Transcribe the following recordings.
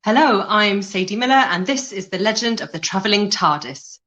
Hello, I'm Sadie Miller, and this is The Legend of the Traveling TARDIS.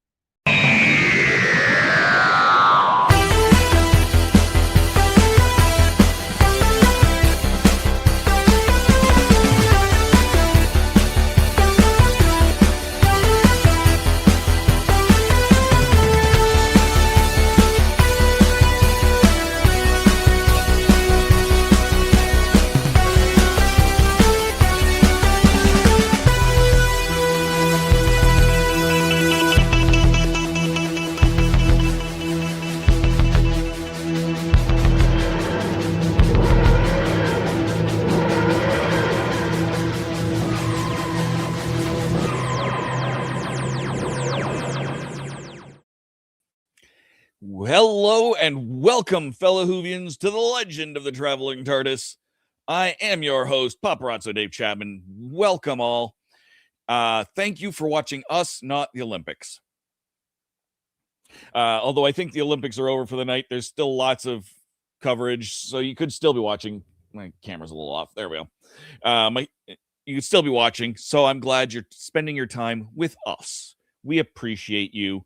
Hello and welcome, fellow Whovians, to the Legend of the Traveling TARDIS. I am your host, Paparazzo Dave Chapman. Welcome all. Thank you for watching us, not the Olympics. Although I think the Olympics are over for the night, there's still lots of coverage, so you could still be watching. My camera's a little off. There we go. You could still be watching, so I'm glad you're spending your time with us. We appreciate you.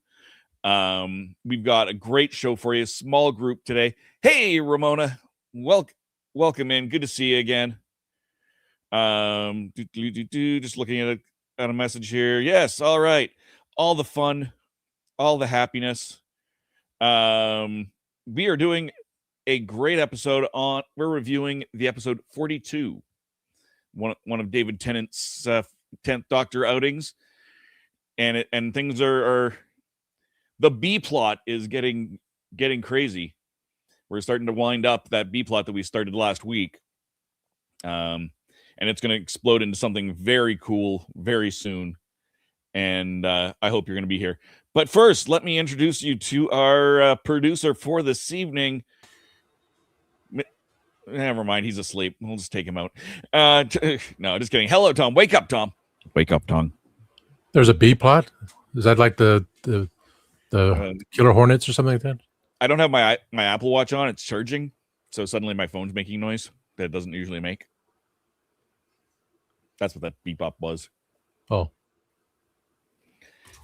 We've got a great show for you. Small group today. Hey, Ramona. Welcome in. Good to see you again. Just looking at a message here. Yes. All right. All the fun, all the happiness. We are doing a great episode we're reviewing the episode 42. One of David Tennant's 10th Doctor outings. And things are the B plot is getting crazy. We're starting to wind up that B plot that we started last week. And it's going to explode into something very cool very soon. And I hope you're going to be here. But first, let me introduce you to our producer for this evening. Never mind, he's asleep. We'll just take him out. No, just kidding. Hello, Tom. Wake up, Tom. Wake up, Tom. There's a B plot? Is that like the Killer Hornets or something like that? I don't have my Apple Watch on. It's charging. So suddenly my phone's making noise that it doesn't usually make. That's what that beep up was. Oh.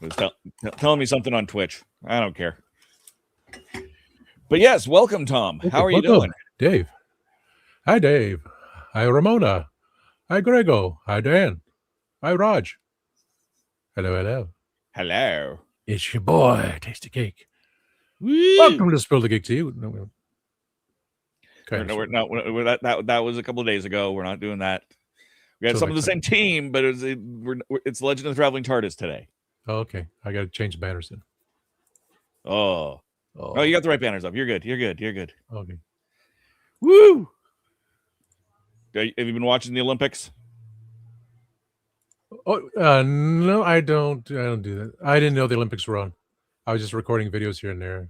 It was telling me something on Twitch. I don't care. But yes, welcome, Tom. How are you doing? Dave. Hi, Dave. Hi, Ramona. Hi, Grego. Hi, Dan. Hi, Raj. Hello. Hello. It's your boy, Tasty Cake. Woo! Welcome to Spill the Geek to you. That was a couple of days ago. We're not doing that. We had some of the same team, but it's Legend of the Traveling TARDIS today. Oh, okay. I got to change the banners then. Oh, you got the right banners up. You're good. Okay. Woo! Have you been watching the Olympics? Oh, no, I don't do that. I didn't know the Olympics were on. I was just recording videos here and there.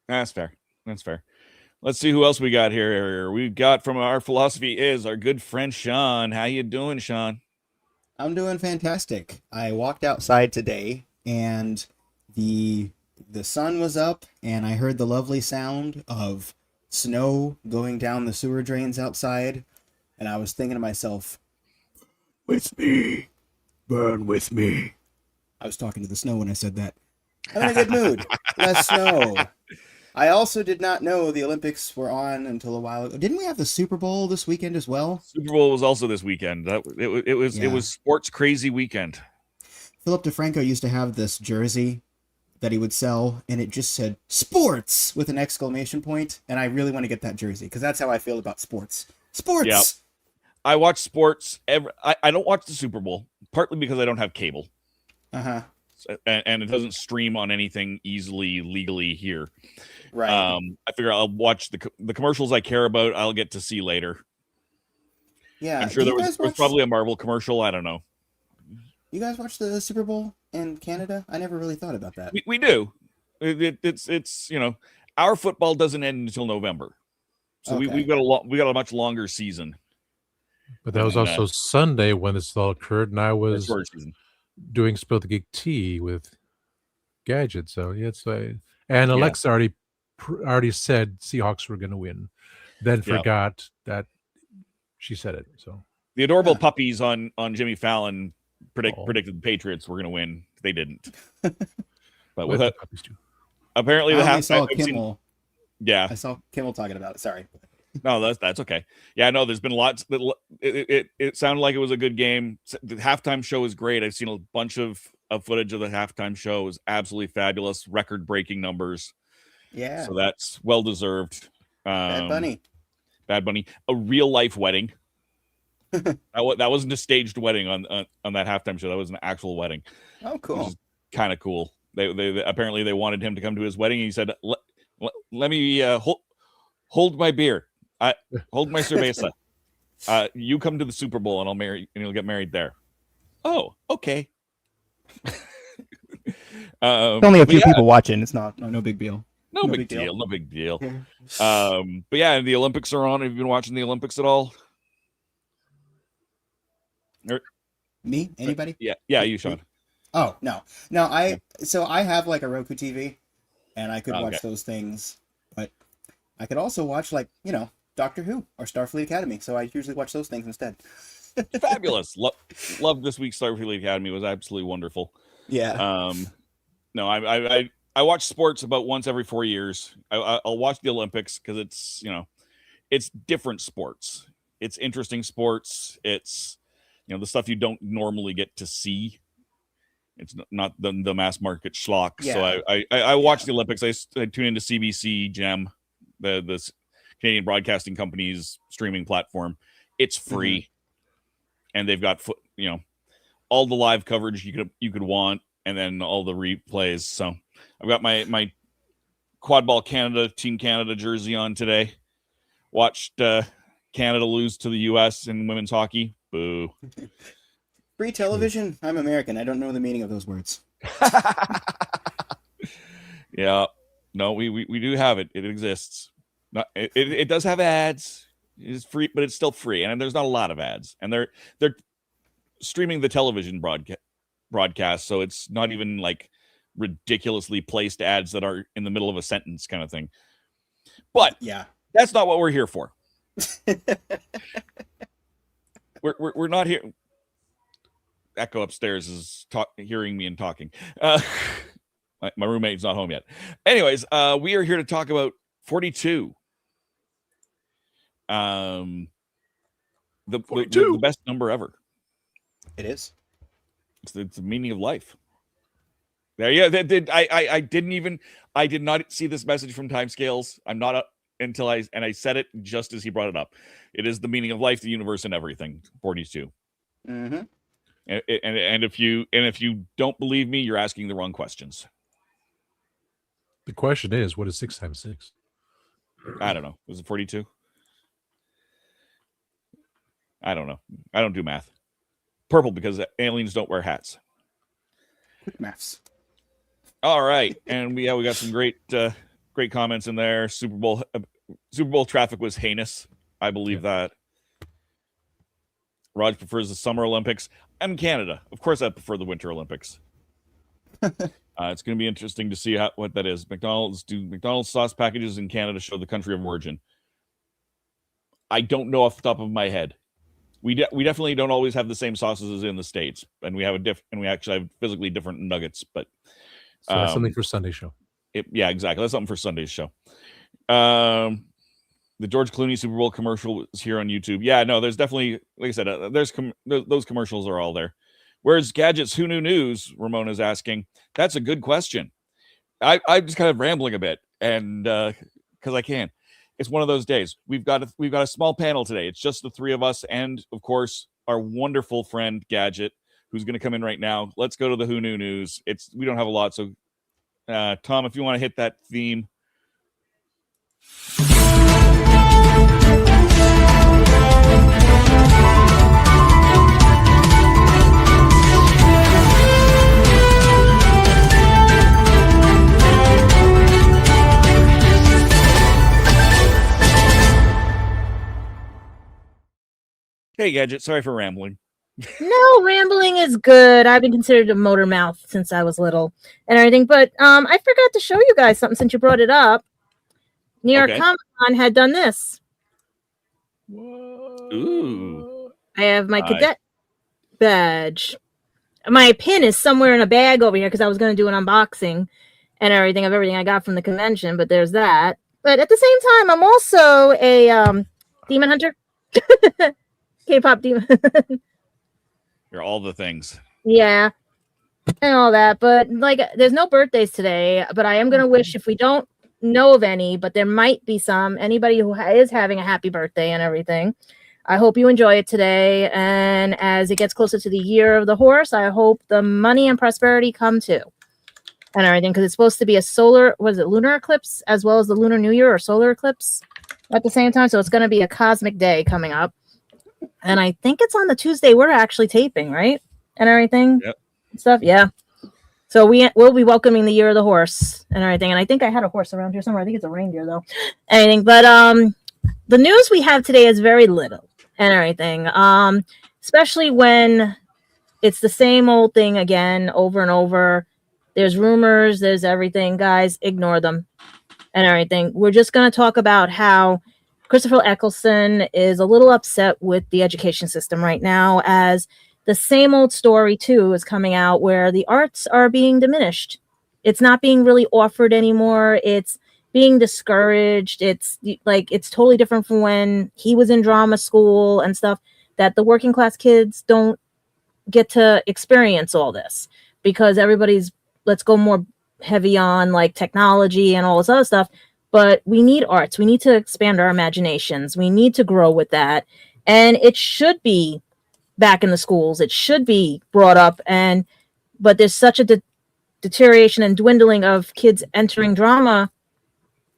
That's fair. Let's see who else we got here. We got from Our Philosophy Is our good friend Sean. How you doing, Sean? I'm doing fantastic. I walked outside today and the sun was up and I heard the lovely sound of snow going down the sewer drains outside, and I was thinking to myself, with me. Burn with me. I was talking to the snow when I said that. I'm in a good mood. Less snow. I also did not know the Olympics were on until a while ago. Didn't we have the Super Bowl this weekend as well? Super Bowl was also this weekend. It was sports crazy weekend. Philip DeFranco used to have this jersey that he would sell, and it just said "sports" with an exclamation point. And I really want to get that jersey because that's how I feel about sports. Sports. Yep. I watch sports. I don't watch the Super Bowl, partly because I don't have cable. And it doesn't stream on anything easily, legally here. Right. I figure I'll watch the commercials I care about. I'll get to see later. Yeah. I'm sure there was probably a Marvel commercial. I don't know. You guys watch the Super Bowl in Canada? I never really thought about that. We do. It's our football doesn't end until November, so Okay. we got a much longer season. But that was also Sunday when this all occurred, and I was doing Spill the Geek tea with Gadget. So and Alexa already said Seahawks were going to win, then forgot that she said it. So The adorable puppies on Jimmy Fallon predicted the Patriots were going to win. They didn't. But with it, apparently I saw Kimmel. I saw Kimmel talking about it. Sorry. No, that's okay. Yeah, no, there's been lots. It sounded like it was a good game. The halftime show is great. I've seen a bunch of footage of the halftime show. It was absolutely fabulous, record-breaking numbers. Yeah. So that's well deserved. Bad Bunny. A real life wedding. that wasn't a staged wedding on that halftime show. That was an actual wedding. Oh, cool. Kind of cool. They apparently they wanted him to come to his wedding. And he said, "Let me hold my beer. Hold my cerveza. You come to the Super Bowl and I'll marry and you'll get married there." Oh, okay. Only a few people watching. It's no big deal. No big deal. No big deal. But yeah, the Olympics are on. Have you been watching the Olympics at all? Me? Anybody? Yeah, you, Sean. Oh, no. I have like a Roku TV and I could watch those things, but I could also watch Doctor Who or Starfleet Academy. So I usually watch those things instead. Fabulous. Love this week's Starfleet Academy. It was absolutely wonderful. Yeah. No, I watch sports about once every 4 years. I'll watch the Olympics because it's different sports. It's interesting sports. It's the stuff you don't normally get to see. It's not the mass market schlock. Yeah. So I watch the Olympics. I tune into CBC Gem, the Canadian Broadcasting Company's streaming platform. It's free, and they've got all the live coverage you could want, and then all the replays. So I've got my Quadball Canada, Team Canada jersey on today. Watched Canada lose to the U.S. in women's hockey. Boo. Free television? I'm American. I don't know the meaning of those words. Yeah. No, we do have it. It exists. It does have ads. It's free, but it's still free. And there's not a lot of ads. And they're streaming the television broadcast, so it's not even like ridiculously placed ads that are in the middle of a sentence kind of thing. But yeah, that's not what we're here for. we're not here. Echo upstairs is hearing me and talking. My roommate's not home yet. Anyways, we are here to talk about 42. The 42. The best number ever. It is. It's the meaning of life. There, yeah. I did not see this message from Timescales. I'm not until I said it just as he brought it up. It is the meaning of life, the universe, and everything. 42. Mm-hmm. And if you don't believe me, you're asking the wrong questions. The question is, what is 6 times 6? I don't know. Was it 42? I don't know. I don't do math. Purple because aliens don't wear hats. Quick maths. All right, and we got some great comments in there. Super Bowl traffic was heinous. I believe that. Raj prefers the Summer Olympics. I'm Canada. Of course, I prefer the Winter Olympics. It's going to be interesting to see what that is. McDonald's sauce packages in Canada show the country of origin? I don't know off the top of my head. We definitely don't always have the same sauces as in the States, and we actually have physically different nuggets. But so that's something for Sunday's show. Yeah, exactly. That's something for Sunday's show. The George Clooney Super Bowl commercial is here on YouTube. Yeah, no, there's definitely, like I said, those commercials are all there. Where's Gadgets? Who knew news? Ramona's asking. That's a good question. I'm just kind of rambling a bit, and because I can. It's one of those days. We've got a small panel today. It's just the three of us, and of course our wonderful friend Gadget, who's going to come in right now. Let's go to the Who Knew News. We don't have a lot, so Tom, if you want to hit that theme. Hey, Gadget. Sorry for rambling. No, rambling is good. I've been considered a motor mouth since I was little and everything. But I forgot to show you guys something since you brought it up. New York Comic Con had done this. Ooh. I have my cadet badge. My pin is somewhere in a bag over here because I was going to do an unboxing and everything of everything I got from the convention, but there's that. But at the same time, I'm also a demon hunter. K-pop demon. You're all the things. Yeah. And all that. But like, there's no birthdays today, but I am going to wish, if we don't know of any, but there might be some, anybody who is having a happy birthday and everything, I hope you enjoy it today. And as it gets closer to the year of the horse, I hope the money and prosperity come too. And everything, because it's supposed to be a lunar eclipse as well as the Lunar New Year or solar eclipse at the same time. So it's going to be a cosmic day coming up. And I think it's on the Tuesday we're actually taping, right? And everything. Yep. Stuff. Yeah. So we'll be welcoming the year of the horse and everything. And I think I had a horse around here somewhere. I think it's a reindeer though. Anything. But the news we have today is very little and everything. Especially when it's the same old thing again, over and over. There's rumors, there's everything. Guys, ignore them and everything. We're just going to talk about how Christopher Eccleston is a little upset with the education system right now, as the same old story too is coming out where the arts are being diminished. It's not being really offered anymore. It's being discouraged. It's like, it's totally different from when he was in drama school and stuff, that the working class kids don't get to experience all this because everybody's, let's go more heavy on like technology and all this other stuff. But we need arts. We need to expand our imaginations. We need to grow with that. And it should be back in the schools. It should be brought up. But there's such a deterioration and dwindling of kids entering drama.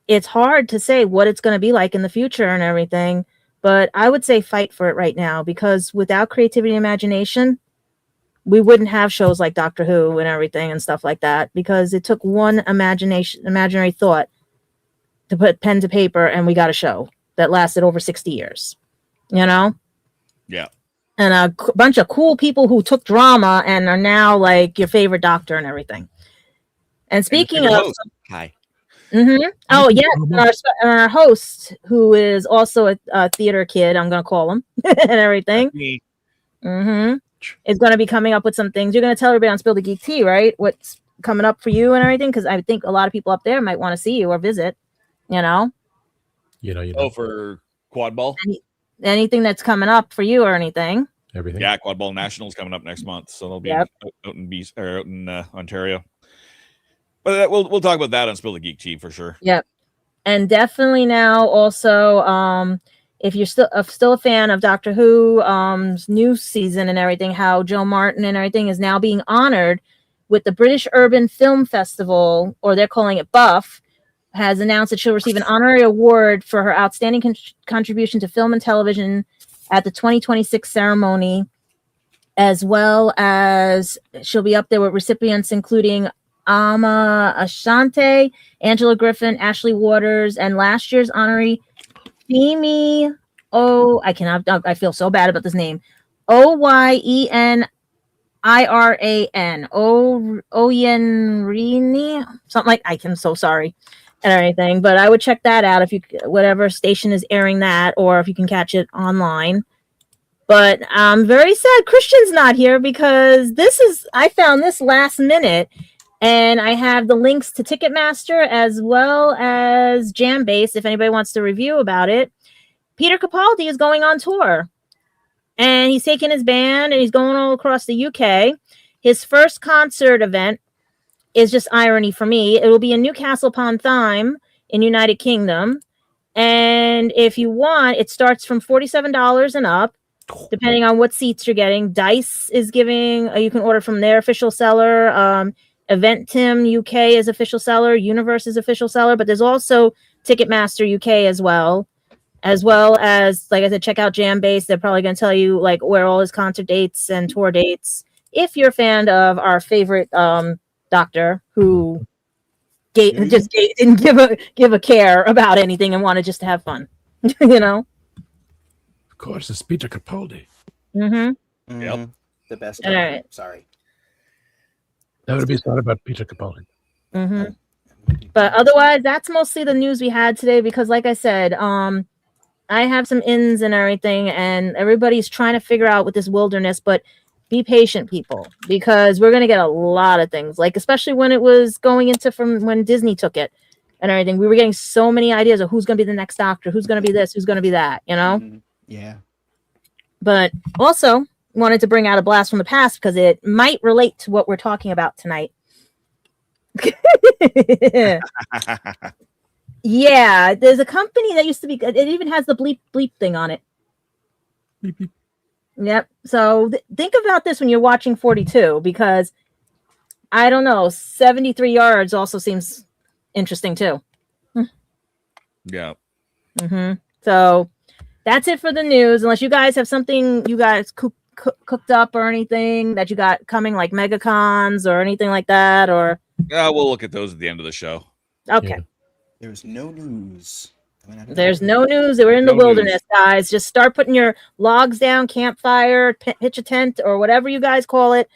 It's hard to say what it's going to be like in the future and everything. But I would say fight for it right now, because without creativity and imagination, we wouldn't have shows like Doctor Who and everything and stuff like that, because it took one imaginary thought to put pen to paper and we got a show that lasted over 60 years, Yeah. And a bunch of cool people who took drama and are now like your favorite doctor and everything. And speaking of... Hi. Mm-hmm. Oh, yeah. And our host, who is also a theater kid, I'm going to call him, and everything. Mm-hmm. Is going to be coming up with some things. You're going to tell everybody on Spill the Geek Tea, right? What's coming up for you and everything? Because I think a lot of people up there might want to see you or visit, Oh, for Quad Ball? Anything that's coming up for you or anything. Everything. Yeah, Quad Ball Nationals coming up next month. So they'll be out in Ontario. But we'll talk about that on Spill the Geek Tea for sure. Yep. And definitely now also, if you're still a fan of Doctor Who new season and everything, how Jo Martin and everything is now being honored with the British Urban Film Festival, or they're calling it BUFF, has announced that she'll receive an honorary award for her outstanding contribution to film and television at the 2026 ceremony, as well as she'll be up there with recipients including Ama Ashanti, Angela Griffin, Ashley Waters, and last year's honoree Femi. I feel so bad about this name. Oyenriran. Oyenrini. Something like, I'm so sorry and everything. But I would check that out if you, whatever station is airing that, or if you can catch it online. But I'm very sad Christian's not here, because I found this last minute, and I have the links to Ticketmaster as well as Jambase if anybody wants to review about it. Peter Capaldi is going on tour, and he's taking his band and he's going all across the UK. His first concert event is just irony for me. It will be in Newcastle upon Tyne in United Kingdom. And if you want, it starts from $47 and up, depending on what seats you're getting. Dice is giving, you can order from their official seller. Eventim UK is official seller. Universe is official seller. But there's also Ticketmaster UK as well as, like I said, check out Jambase. They're probably going to tell you like where all his concert dates and tour dates. If you're a fan of our favorite doctor who didn't give a care about anything and wanted just to have fun, Of course, it's Peter Capaldi. Mm-hmm. Yep. The best. All right. Sorry. That would be sad about Peter Capaldi. Mm-hmm. But otherwise, that's mostly the news we had today, because like I said, I have some ins and everything, and everybody's trying to figure out with this wilderness, but be patient, people, because we're going to get a lot of things, like especially when it was going into from when Disney took it and everything. We were getting so many ideas of who's going to be the next Doctor, who's going to be this, who's going to be that, you know? Yeah. But also wanted to bring out a blast from the past because it might relate to what we're talking about tonight. Yeah, there's a company that used to be, it even has the bleep bleep thing on it. Beep, beep. Yep. So think about this when you're watching 42, because I don't know, 73 yards also seems interesting too. Yeah. So that's it for the news. Unless you guys have something you guys cooked up or anything that you got coming, like megacons or anything like that, or We'll look at those at the end of the show. Okay. Yeah. There's no news. There's no news. We're in the wilderness, guys. Just start putting your logs down, campfire, pitch a tent, or whatever you guys call it,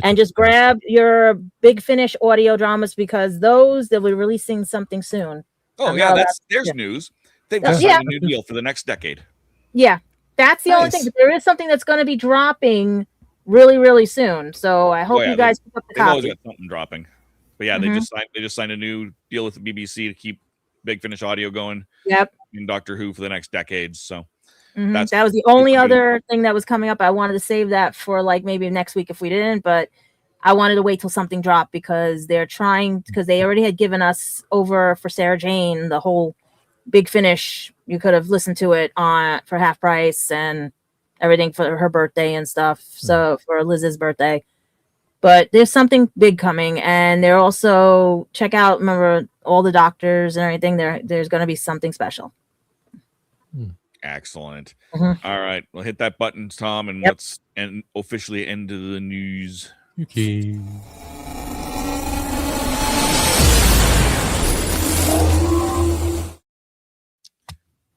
and just grab your Big Finish audio dramas, because they'll be releasing something soon. Oh, yeah, there's news. They've just signed a new deal for the next decade. Yeah, that's the only thing. But there is something that's going to be dropping really, really soon. So I hope you guys pick up the copy. They've always got something dropping. But yeah, they just signed a new deal with the BBC to keep Big Finish audio going. Yep. In Doctor Who for the next decades. So that was the only other thing that was coming up. I wanted to save that for like maybe next week if we didn't, but I wanted to wait till something dropped because they already had given us over for Sarah Jane the whole Big Finish. You could have listened to it for half price and everything for her birthday and stuff. So for Liz's birthday. But there's something big coming, and they're also remember all the doctors and everything. There's going to be something special. Excellent. All right, we'll hit that button, Tom, and let's officially end the news. Okay.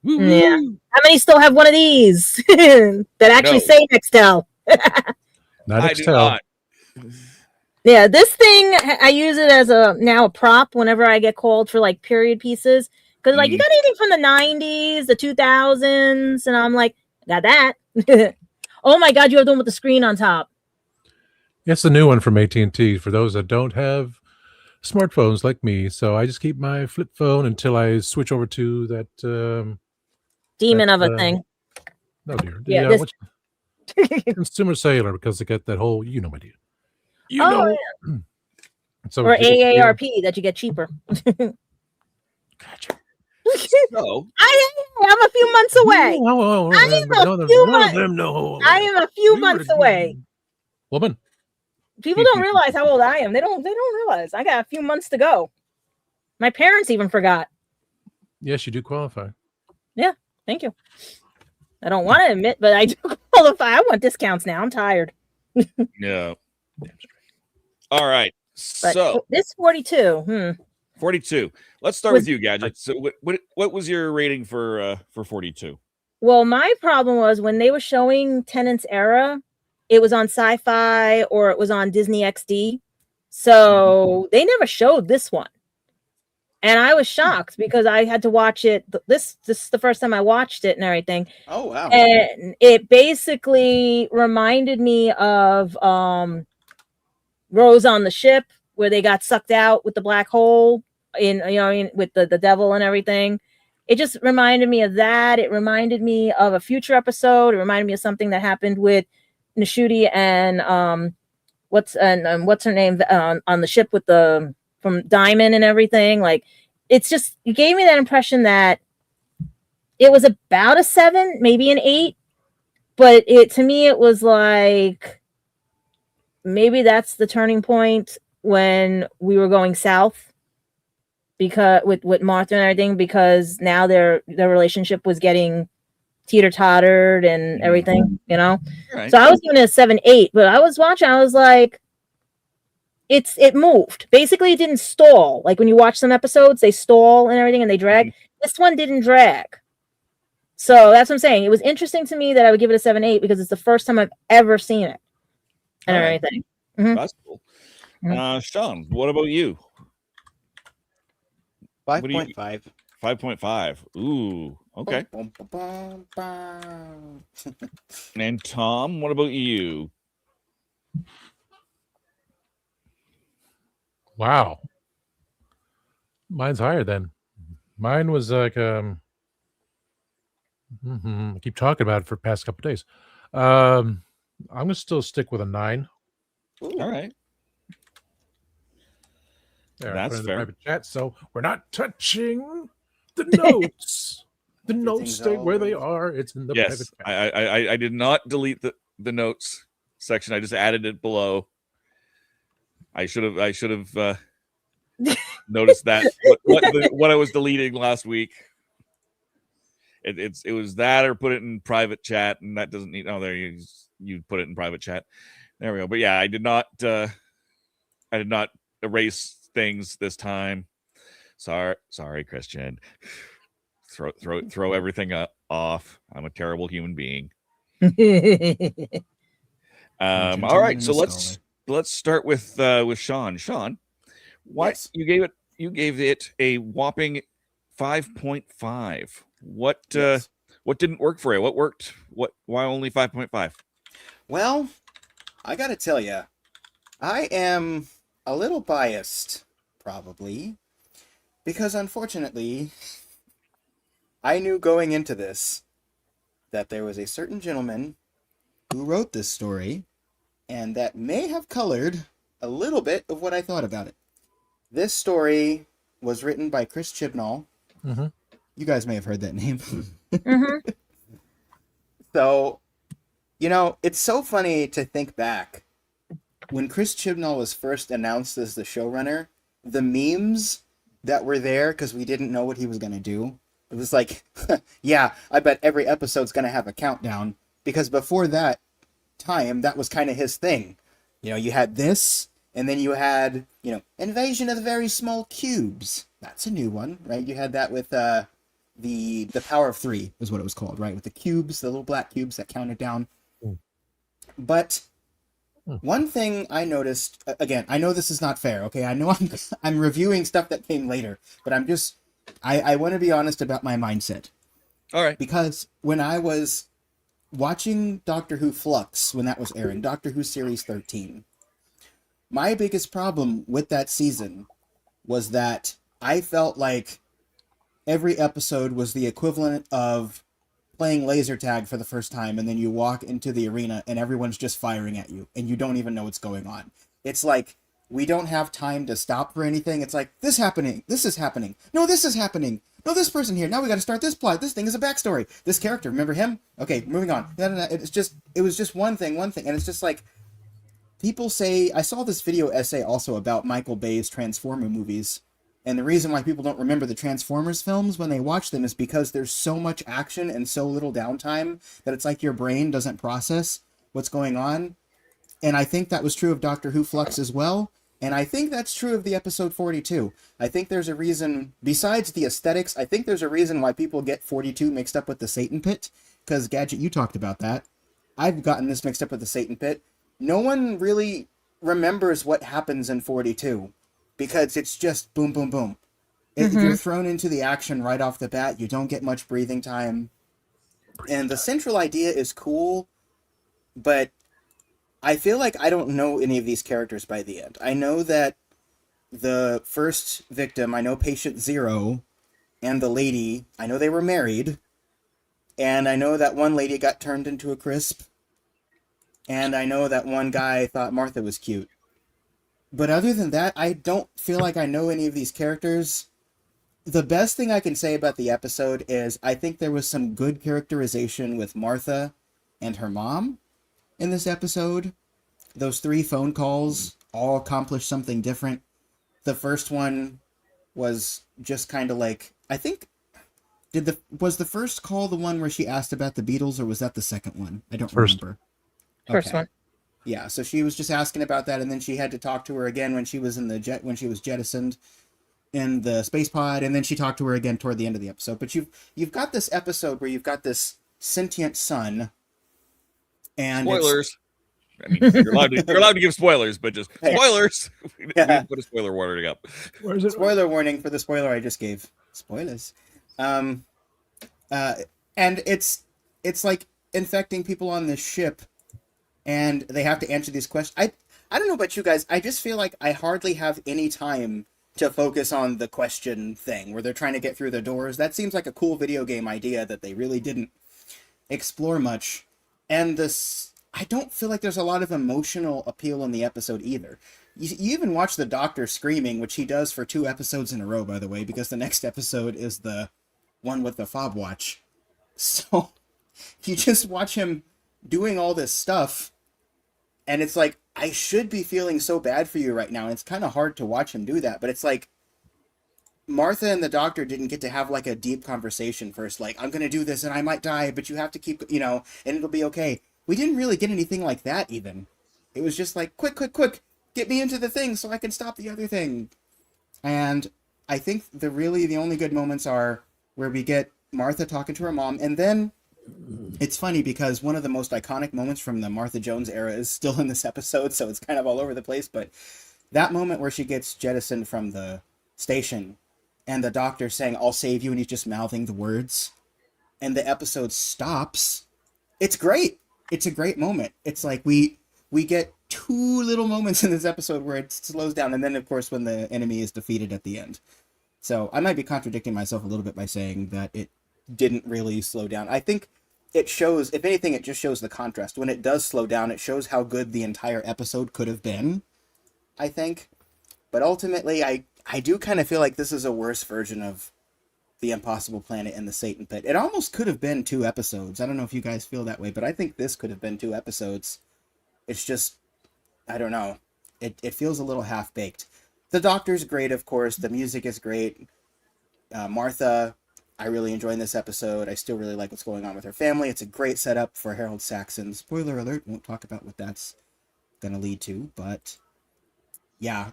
Yeah. How many still have one of these that actually say Nextel? Not I do not. Yeah, this thing, I use it as a prop whenever I get called for like period pieces. Because like, you got anything from the 90s, the 2000s? And I'm like, got that. Oh my God, you have the one with the screen on top. It's the new one from AT&T for those that don't have smartphones like me. So I just keep my flip phone until I switch over to that demon of a thing. No, dear. Yeah, Consumer Cellular, because they got that whole, my deal. Yeah. So or AARP that you get cheaper. Gotcha. So I'm a few months away. I am a few months away. Woman. People don't realize how old I am. They don't realize I got a few months to go. My parents even forgot. Yes, you do qualify. Yeah, thank you. I don't want to admit, but I do qualify. I want discounts now. I'm tired. Yeah. All right. But so this 42. 42. Let's start with you, Gadget. So what was your rating for 42? Well, my problem was when they were showing Tennant's era, it was on Sci-Fi or it was on Disney XD. So they never showed this one. And I was shocked because I had to watch it. This is the first time I watched it and everything. Oh, wow. And it basically reminded me of Rose on the Ship, where they got sucked out with the black hole with the devil and everything. It just reminded me of that. It reminded me of a future episode. It reminded me of something that happened with Nashuti and what's her name on the ship with from Diamond and everything. Like, it gave me that impression that it was about a 7, maybe an 8, but to me it was like maybe that's the turning point when we were going south, because with Martha and everything, because now their relationship was getting teeter-tottered and everything, Right. So I was giving it a 7-8, but I was watching, I was like, it moved. Basically, it didn't stall. Like when you watch some episodes, they stall and everything and they drag. This one didn't drag. So that's what I'm saying. It was interesting to me that I would give it a 7-8 because it's the first time I've ever seen it. And everything. That's cool. Sean, what about you? 5.5. 5.5. Ooh. Okay. And Tom, what about you? Wow. Mine's higher then. Mine was like I keep talking about it for the past couple of days. I'm gonna still stick with a 9. All right. There, That's I put it in the fair. private chat, so we're not touching the notes. The notes stay where they are. It's in the private chat. I did not delete the notes section. I just added it below. I should have noticed that what I was deleting last week. It was that, or put it in private chat, and that doesn't need. Oh, there you put it in private chat. There we go. But yeah, I did not erase things this time. Sorry, Christian. Throw everything off. I'm a terrible human being. All right, so let's start with Sean. Sean, what you gave it a whopping 5.5. What didn't work for you? What worked? Why only 5.5? Well, I gotta tell you, I am a little biased, probably, because unfortunately, I knew going into this that there was a certain gentleman who wrote this story, and that may have colored a little bit of what I thought about it. This story was written by Chris Chibnall. Mm-hmm. You guys may have heard that name. Mm-hmm. So, it's so funny to think back. When Chris Chibnall was first announced as the showrunner, the memes that were there, because we didn't know what he was going to do, it was like, yeah, I bet every episode's going to have a countdown. Because before that time, that was kind of his thing. You had this, and then you had, Invasion of the Very Small Cubes. That's a new one, right? You had that with the Power of 3 is what it was called, right? With the cubes, the little black cubes that counted down. But one thing I noticed, again, I know this is not fair, okay? I know I'm reviewing stuff that came later, but I want to be honest about my mindset. All right. Because when I was watching Doctor Who Flux, when that was airing, Doctor Who Series 13, my biggest problem with that season was that I felt like every episode was the equivalent of playing laser tag for the first time, and then you walk into the arena and everyone's just firing at you and you don't even know what's going on. It's like we don't have time to stop for anything. It's like, this is happening, no, this is happening, no, this person here, now we got to start this plot, this thing is a backstory, this character, remember him, okay, moving on. It was just one thing, and it's just like, people say, I saw this video essay also about Michael Bay's Transformer movies. And the reason why people don't remember the Transformers films when they watch them is because there's so much action and so little downtime that it's like your brain doesn't process what's going on. And I think that was true of Doctor Who Flux as well. And I think that's true of the episode 42. I think there's a reason, besides the aesthetics, I think there's a reason why people get 42 mixed up with the Satan Pit. Because, Gadget, you talked about that. I've gotten this mixed up with the Satan Pit. No one really remembers what happens in 42. Because it's just boom, boom, boom. If you're thrown into the action right off the bat, you don't get much breathing time. And the central idea is cool, but I feel like I don't know any of these characters by the end. I know that the first victim, I know Patient Zero, and the lady, I know they were married, and I know that one lady got turned into a crisp, and I know that one guy thought Martha was cute. But other than that, I don't feel like I know any of these characters. The best thing I can say about the episode is I think there was some good characterization with Martha and her mom in this episode. Those 3 phone calls all accomplished something different. The first one was just kind of like, I think, was the first call the one where she asked about the Beatles, or was that the second one? I don't remember. First one. Yeah, so she was just asking about that, and then she had to talk to her again when she was in when she was jettisoned in the space pod, and then she talked to her again toward the end of the episode. But you've got this episode where you've got this sentient son, and spoilers. I mean, you're allowed to give spoilers, but just spoilers. We didn't put a spoiler warning up. Where's it? Spoiler warning for the spoiler I just gave. Spoilers. And it's like infecting people on this ship, and they have to answer these questions. I don't know about you guys. I just feel like I hardly have any time to focus on the question thing where they're trying to get through the doors. That seems like a cool video game idea that they really didn't explore much. And I don't feel like there's a lot of emotional appeal in the episode either. You even watch the Doctor screaming, which he does for 2 episodes in a row, by the way, because the next episode is the one with the fob watch. So you just watch him doing all this stuff, and it's like, I should be feeling so bad for you right now. And it's kind of hard to watch him do that, but it's like Martha and the Doctor didn't get to have like a deep conversation first, like, I'm going to do this and I might die, but you have to keep, and it'll be okay. We didn't really get anything like that even. It was just like, quick, get me into the thing so I can stop the other thing. And I think the only good moments are where we get Martha talking to her mom, and then it's funny because one of the most iconic moments from the Martha Jones era is still in this episode, so it's kind of all over the place, but that moment where she gets jettisoned from the station and the Doctor saying, I'll save you, and he's just mouthing the words, and the episode stops. It's great. It's a great moment. It's like we get 2 little moments in this episode where it slows down, and then, of course, when the enemy is defeated at the end. So I might be contradicting myself a little bit by saying that it didn't really slow down. I think it shows, if anything, it just shows the contrast. When it does slow down, it shows how good the entire episode could have been, I think. But ultimately, I do kind of feel like this is a worse version of The Impossible Planet and the Satan Pit. It almost could have been 2 episodes. I don't know if you guys feel that way, but I think this could have been 2 episodes. It's just, I don't know. It feels a little half-baked. The Doctor's great, of course. The music is great. Martha, I really enjoy this episode. I still really like what's going on with her family. It's a great setup for Harold Saxon. Spoiler alert, won't talk about what that's going to lead to, but yeah,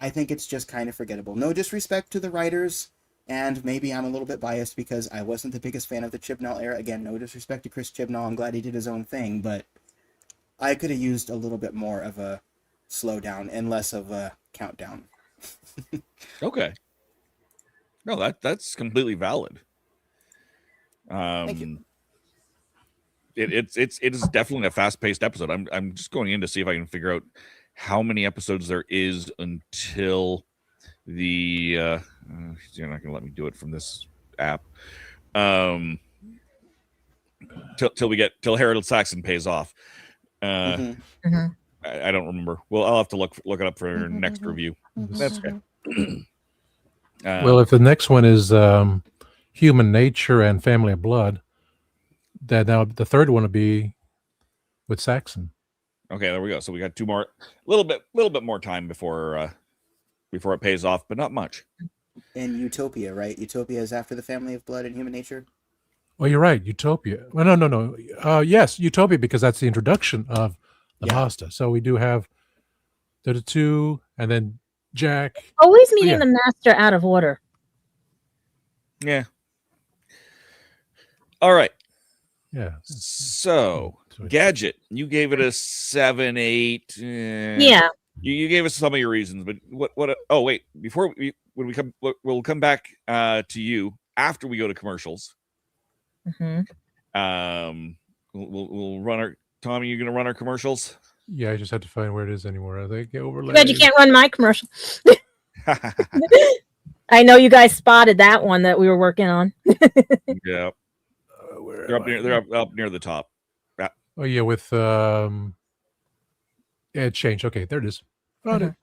I think it's just kind of forgettable. No disrespect to the writers, and maybe I'm a little bit biased because I wasn't the biggest fan of the Chibnall era. Again, no disrespect to Chris Chibnall. I'm glad he did his own thing, but I could have used a little bit more of a slowdown and less of a countdown. Okay. No, that's completely valid. Thank you. It is definitely a fast-paced episode. I'm just going in to see if I can figure out how many episodes there is until the you're not gonna let me do it from this app. Till Harold Saxon pays off. I don't remember. Well, I'll have to look it up for next review. That's okay. Well, if the next one is Human Nature and Family of Blood, then now the third one will be with Saxon. Okay, there we go. So we got 2 more, little bit more time before it pays off, but not much. And Utopia, right? Utopia is after the Family of Blood and Human Nature. Oh, you're right. Utopia. Well, no. Yes, Utopia, because that's the introduction of the pasta. So we do have the 2, and then Jack. Always meeting the master out of order. Yeah. All right. Yeah. So, Gadget, you gave it a 7, 8. Yeah. You gave us some of your reasons, but what? Oh, wait. Before we'll come back to you after we go to commercials. Mm-hmm. We'll run our. Tommy, you gonna run our commercials? Yeah, I just had to find where it is anymore. I think overlay. But you can't run my commercial. I know you guys spotted that one that we were working on. Yeah. They're up near the top. Yeah. Oh yeah, with it changed. Okay, there it is. Found it.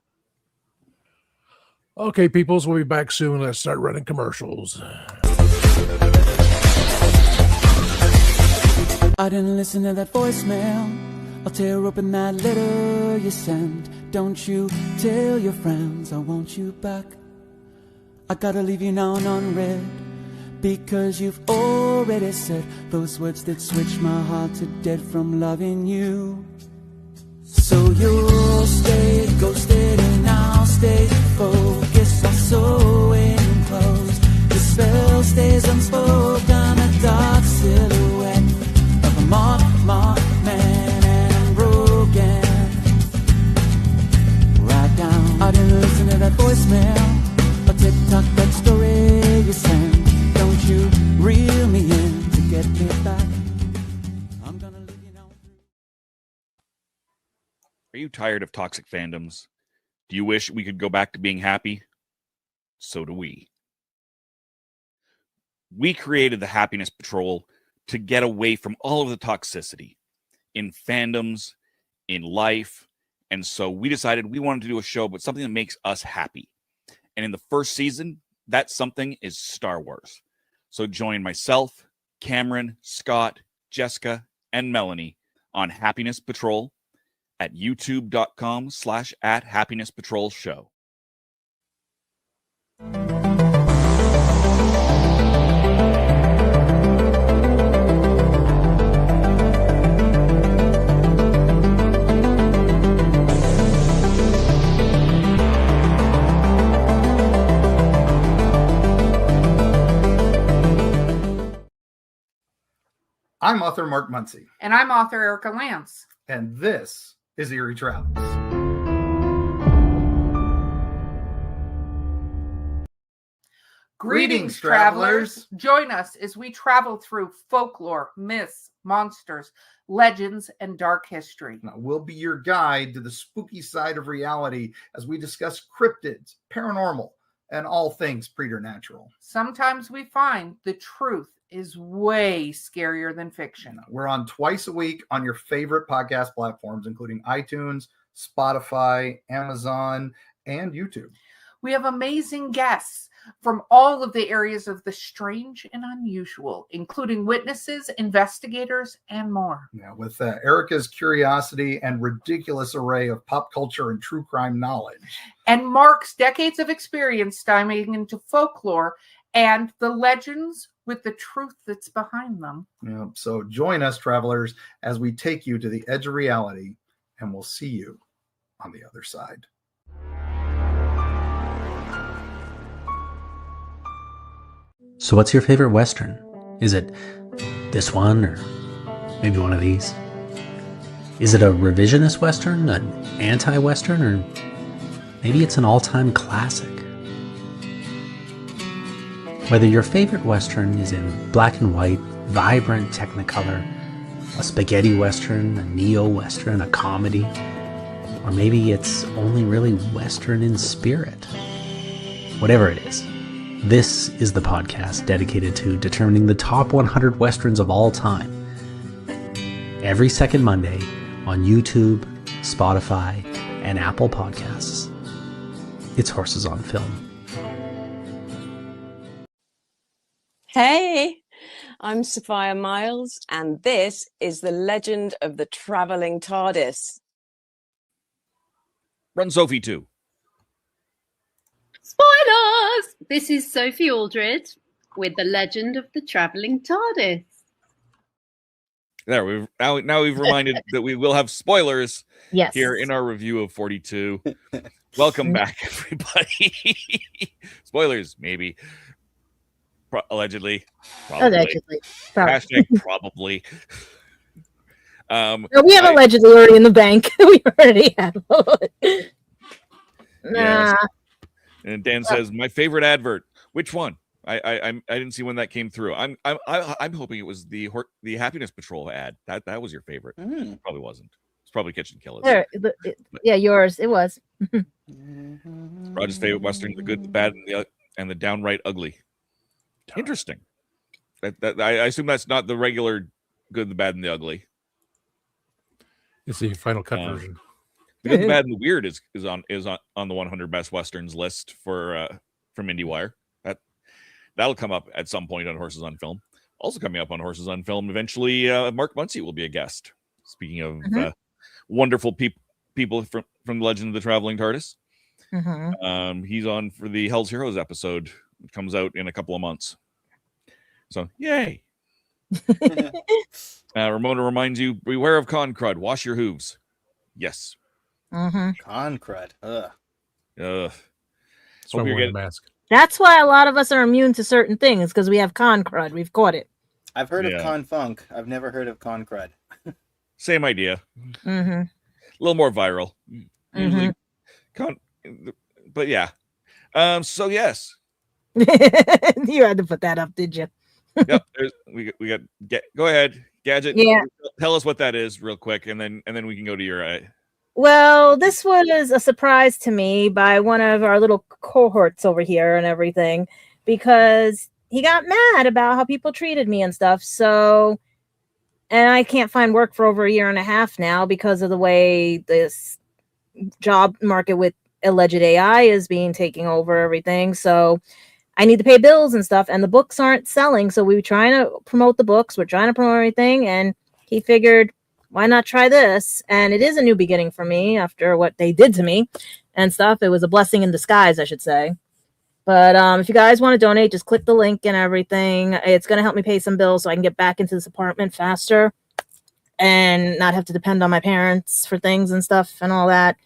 Okay, peoples, we'll be back soon. Let's start running commercials. I didn't listen to that voicemail. I'll tear open that letter you sent. Don't you tell your friends I want you back. I gotta leave you now unread, because you've already said those words that switch my heart to dead from loving you. So you'll stay ghosted and I'll stay focused on sewing clothes. The spell stays unspoken, a dark silhouette of a marked man and broken. Right down, I didn't listen to that voicemail, or TikTok that story you sent. Don't you reel me in Are you tired of toxic fandoms? Do you wish we could go back to being happy? So do we. We created the Happiness Patrol to get away from all of the toxicity in fandoms, in life. And so we decided we wanted to do a show, but something that makes us happy. And in the first season, that something is Star Wars. So join myself, Cameron, Scott, Jessica, and Melanie on Happiness Patrol at youtube.com/@happinesspatrolshow. I'm author Mark Muncy. And I'm author Erica Lance. And this is Eerie Travels. Greetings, travelers. Join us as we travel through folklore, myths, monsters, legends, and dark history. Now, we'll be your guide to the spooky side of reality as we discuss cryptids, paranormal, and all things preternatural. Sometimes we find the truth is way scarier than fiction. We're on twice a week on your favorite podcast platforms, including iTunes, Spotify, Amazon, and YouTube. We have amazing guests from all of the areas of the strange and unusual, including witnesses, investigators, and more. Now, with Erica's curiosity and ridiculous array of pop culture and true crime knowledge. And Mark's decades of experience diving into folklore and the legends with the truth that's behind them. Yeah, so join us, travelers, as we take you to the edge of reality, and we'll see you on the other side. So what's your favorite Western? Is it this one or maybe one of these? Is it a revisionist Western, an anti-Western, or maybe it's an all-time classic? Whether your favorite Western is in black and white, vibrant Technicolor, a spaghetti Western, a neo-Western, a comedy, or maybe it's only really Western in spirit. Whatever it is, this is the podcast dedicated to determining the top 100 Westerns of all time. Every second Monday on YouTube, Spotify, and Apple Podcasts. It's Horses on Film. Hey, I'm Sophia Miles, and this is the legend of the Traveling TARDIS. Run Sophie 2. Spoilers! This is Sophie Aldred with the legend of the Traveling TARDIS. There, now we've reminded that we will have spoilers here in our review of 42. Welcome back, everybody. Spoilers, maybe. Allegedly. Probably. Hashtag probably. No, we have allegedly already in the bank. We already have. Yes. And Dan says, my favorite advert. Which one? I didn't see when that came through. I'm hoping it was the Happiness Patrol ad. That was your favorite. Probably wasn't. It's probably Kitchen Killers. Yeah, yours. It was. Roger's favorite Western: the good, the bad, and the downright ugly. Interesting. That I assume that's not the regular good, the bad, and the ugly. It's the Final Cut version. The good, the bad, and the weird is on the 100 best westerns list from IndieWire. That'll come up at some point on Horses on Film. Also coming up on Horses on Film eventually, Mark Muncy will be a guest. Speaking of wonderful people from the Legend of the Traveling TARDIS, he's on for the Hell's Heroes episode. It comes out in a couple of months. So, yay. Ramona reminds you, beware of con crud. Wash your hooves. Yes. Con crud. Ugh. That's why I'm wearing a mask. That's why a lot of us are immune to certain things, because we have con crud. We've caught it. I've heard of con funk. I've never heard of con crud. Same idea. A little more viral. Usually but yeah. So yes. You had to put that up, did you? Yep. We got go ahead, Gadget. Yeah. Tell us what that is real quick, and then we can go to your Well, this was a surprise to me by one of our little cohorts over here and everything, because he got mad about how people treated me and stuff. So, and I can't find work for over a year and a half now because of the way this job market with alleged AI is being taking over everything. So I need to pay bills and stuff, and the books aren't selling. So we were trying to promote the books. We're trying to promote everything. And he figured, why not try this? And it is a new beginning for me after what they did to me and stuff. It was a blessing in disguise, I should say. But if you guys want to donate, just click the link and everything. It's going to help me pay some bills so I can get back into this apartment faster and not have to depend on my parents for things and stuff and all that,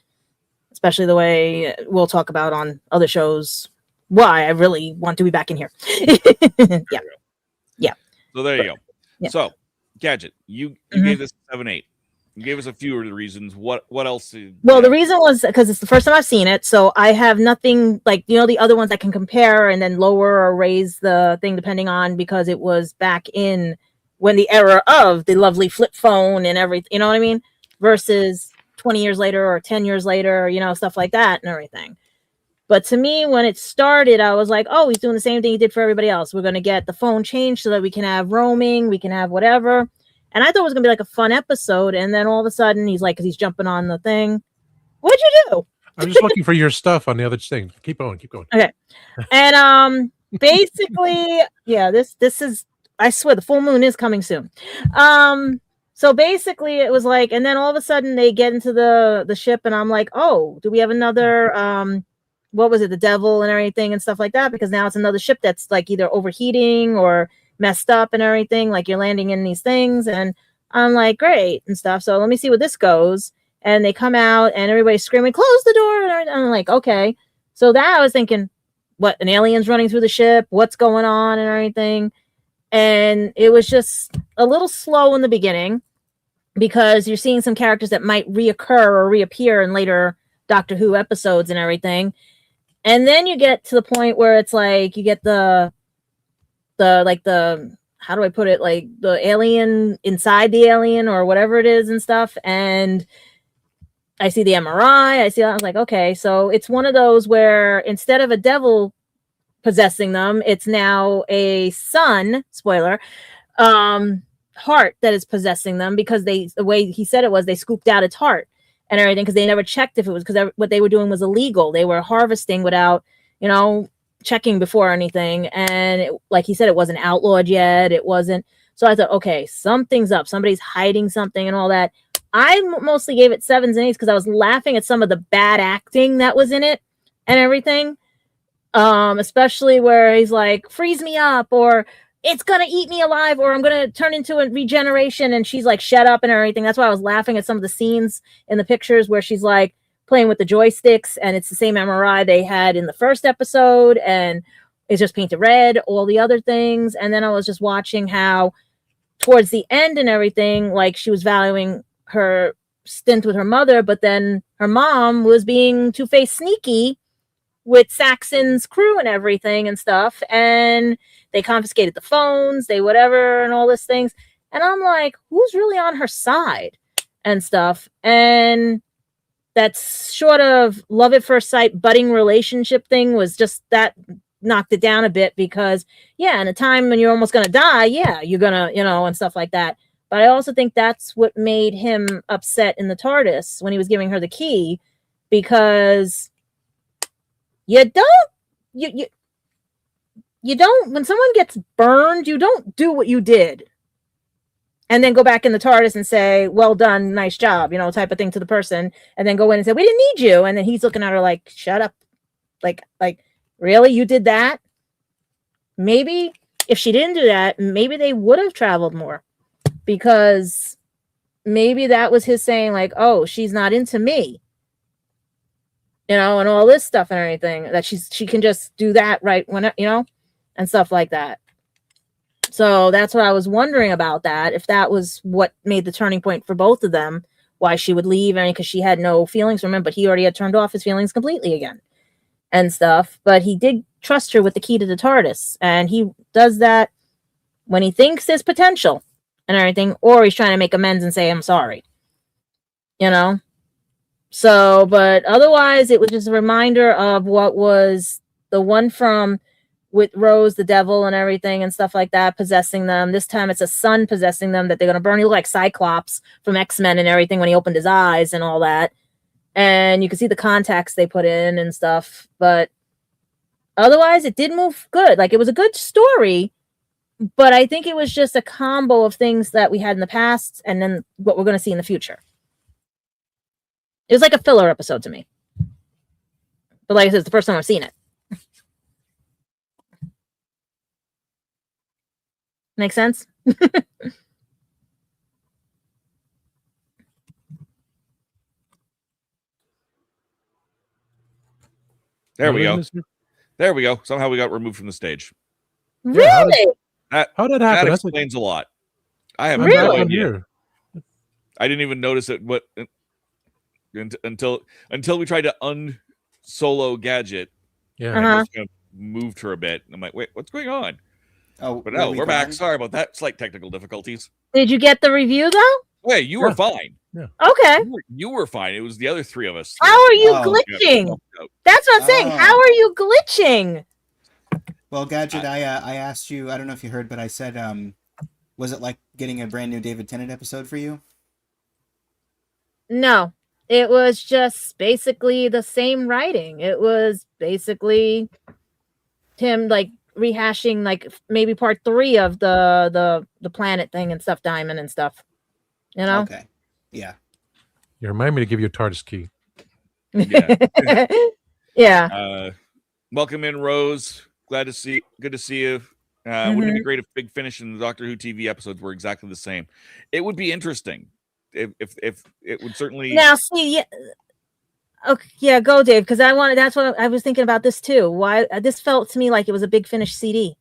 especially the way we'll talk about on other shows why I really want to be back in here. Yeah. Yeah. So there you go. Yeah. So, Gadget, you gave this a 7-8. You gave us a few of the reasons. What else? Well, the reason was because it's the first time I've seen it, so I have nothing like, you know, the other ones I can compare and then lower or raise the thing depending on, because it was back in when the era of the lovely flip phone and everything, you know what I mean? Versus 20 years later or 10 years later, you know, stuff like that and everything. But to me, when it started, I was like, oh, he's doing the same thing he did for everybody else. We're going to get the phone changed so that we can have roaming, we can have whatever. And I thought it was going to be like a fun episode. And then all of a sudden, he's like, because he's jumping on the thing. What'd you do? I'm just looking for your stuff on the other thing. Keep going. Okay. And basically, yeah, this is, I swear, the full moon is coming soon. So basically, it was like, and then all of a sudden, they get into the ship, and I'm like, oh, do we have another what was it, the devil and everything and stuff like that, because now it's another ship that's like either overheating or messed up and everything, like you're landing in these things. And I'm like, great and stuff, so let me see where this goes. And they come out and everybody's screaming, close the door, and I'm like, okay. So that I was thinking, what, an alien's running through the ship, what's going on and everything. And it was just a little slow in the beginning because you're seeing some characters that might reoccur or reappear in later Doctor Who episodes and everything. And then you get to the point where it's like you get the how do I put it, like the alien inside the alien or whatever it is and stuff. And I see the MRI. I was like, okay, so it's one of those where instead of a devil possessing them, it's now a son, spoiler, heart that is possessing them, because the way he said it was they scooped out its heart and everything, because they never checked if it was, because what they were doing was illegal. They were harvesting without, you know, checking before anything. And it, like he said, it wasn't outlawed yet. It wasn't. So I thought, okay, something's up. Somebody's hiding something and all that. I mostly gave it 7s and 8s because I was laughing at some of the bad acting that was in it and everything. Especially where he's like, freeze me up, or it's gonna eat me alive, or I'm gonna turn into a regeneration, and she's like, shut up and everything. That's why I was laughing at some of the scenes in the pictures where she's like playing with the joysticks, and it's the same MRI they had in the first episode, and it's just painted red, all the other things. And then I was just watching how towards the end and everything, like she was valuing her stint with her mother, but then her mom was being two-faced sneaky with Saxon's crew and everything and stuff, and they confiscated the phones, they whatever, and all this things. And I'm like, who's really on her side and stuff? And that's short of love at first sight budding relationship thing was just that knocked it down a bit, because yeah, in a time when you're almost gonna die, yeah, you're gonna, you know, and stuff like that. But I also think that's what made him upset in the TARDIS when he was giving her the key, because you don't when someone gets burned, you don't do what you did and then go back in the TARDIS and say, well done, nice job, you know, type of thing to the person, and then go in and say, we didn't need you. And then he's looking at her like, shut up. Like, really? You did that? Maybe if she didn't do that, maybe they would have traveled more, because maybe that was his saying, like, oh, she's not into me, you know, and all this stuff and everything, that she can just do that right when, you know, and stuff like that. So that's what I was wondering about, that if that was what made the turning point for both of them, why she would leave, and because she had no feelings for him, but he already had turned off his feelings completely again and stuff. But he did trust her with the key to the TARDIS, and he does that when he thinks there's potential and everything, or he's trying to make amends and say, I'm sorry, you know. So, but otherwise, it was just a reminder of what was the one from with Rose, the devil, and everything and stuff like that, possessing them. This time it's a sun possessing them that they're going to burn. He looked like Cyclops from X-Men and everything when he opened his eyes and all that. And you can see the contacts they put in and stuff. But otherwise, it did move good. Like, it was a good story, but I think it was just a combo of things that we had in the past and then what we're going to see in the future. It was like a filler episode to me. But like I said, it's the first time I've seen it. Make sense? There we go. There we go. Somehow we got removed from the stage. Really? How did that happen? That explains a lot. I have no idea. I didn't even notice it until we tried to unsolo Gadget. Yeah. And I just kind of moved her a bit. I'm like, wait, what's going on? Oh, but no, we're back. Sorry about that. Slight technical difficulties. Did you get the review though? Wait, you were fine. Yeah. Okay. You were fine. It was the other three of us. How are you glitching? That's what I'm saying. How are you glitching? Well, Gadget, I asked you. I don't know if you heard, but I said, was it like getting a brand new David Tennant episode for you? No, it was just basically the same writing. It was basically him like rehashing like maybe part 3 of the planet thing and stuff, Diamond and stuff. You know? Okay. Yeah. You remind me to give you a TARDIS key. Yeah. Yeah. Welcome in, Rose. Good to see you. Wouldn't it be great if Big Finish and the Doctor Who TV episodes were exactly the same? It would be interesting. If it would certainly. Now, see, yeah. Okay, yeah, go, Dave, because that's what I was thinking about this too. Why this felt to me like it was a Big Finish CD.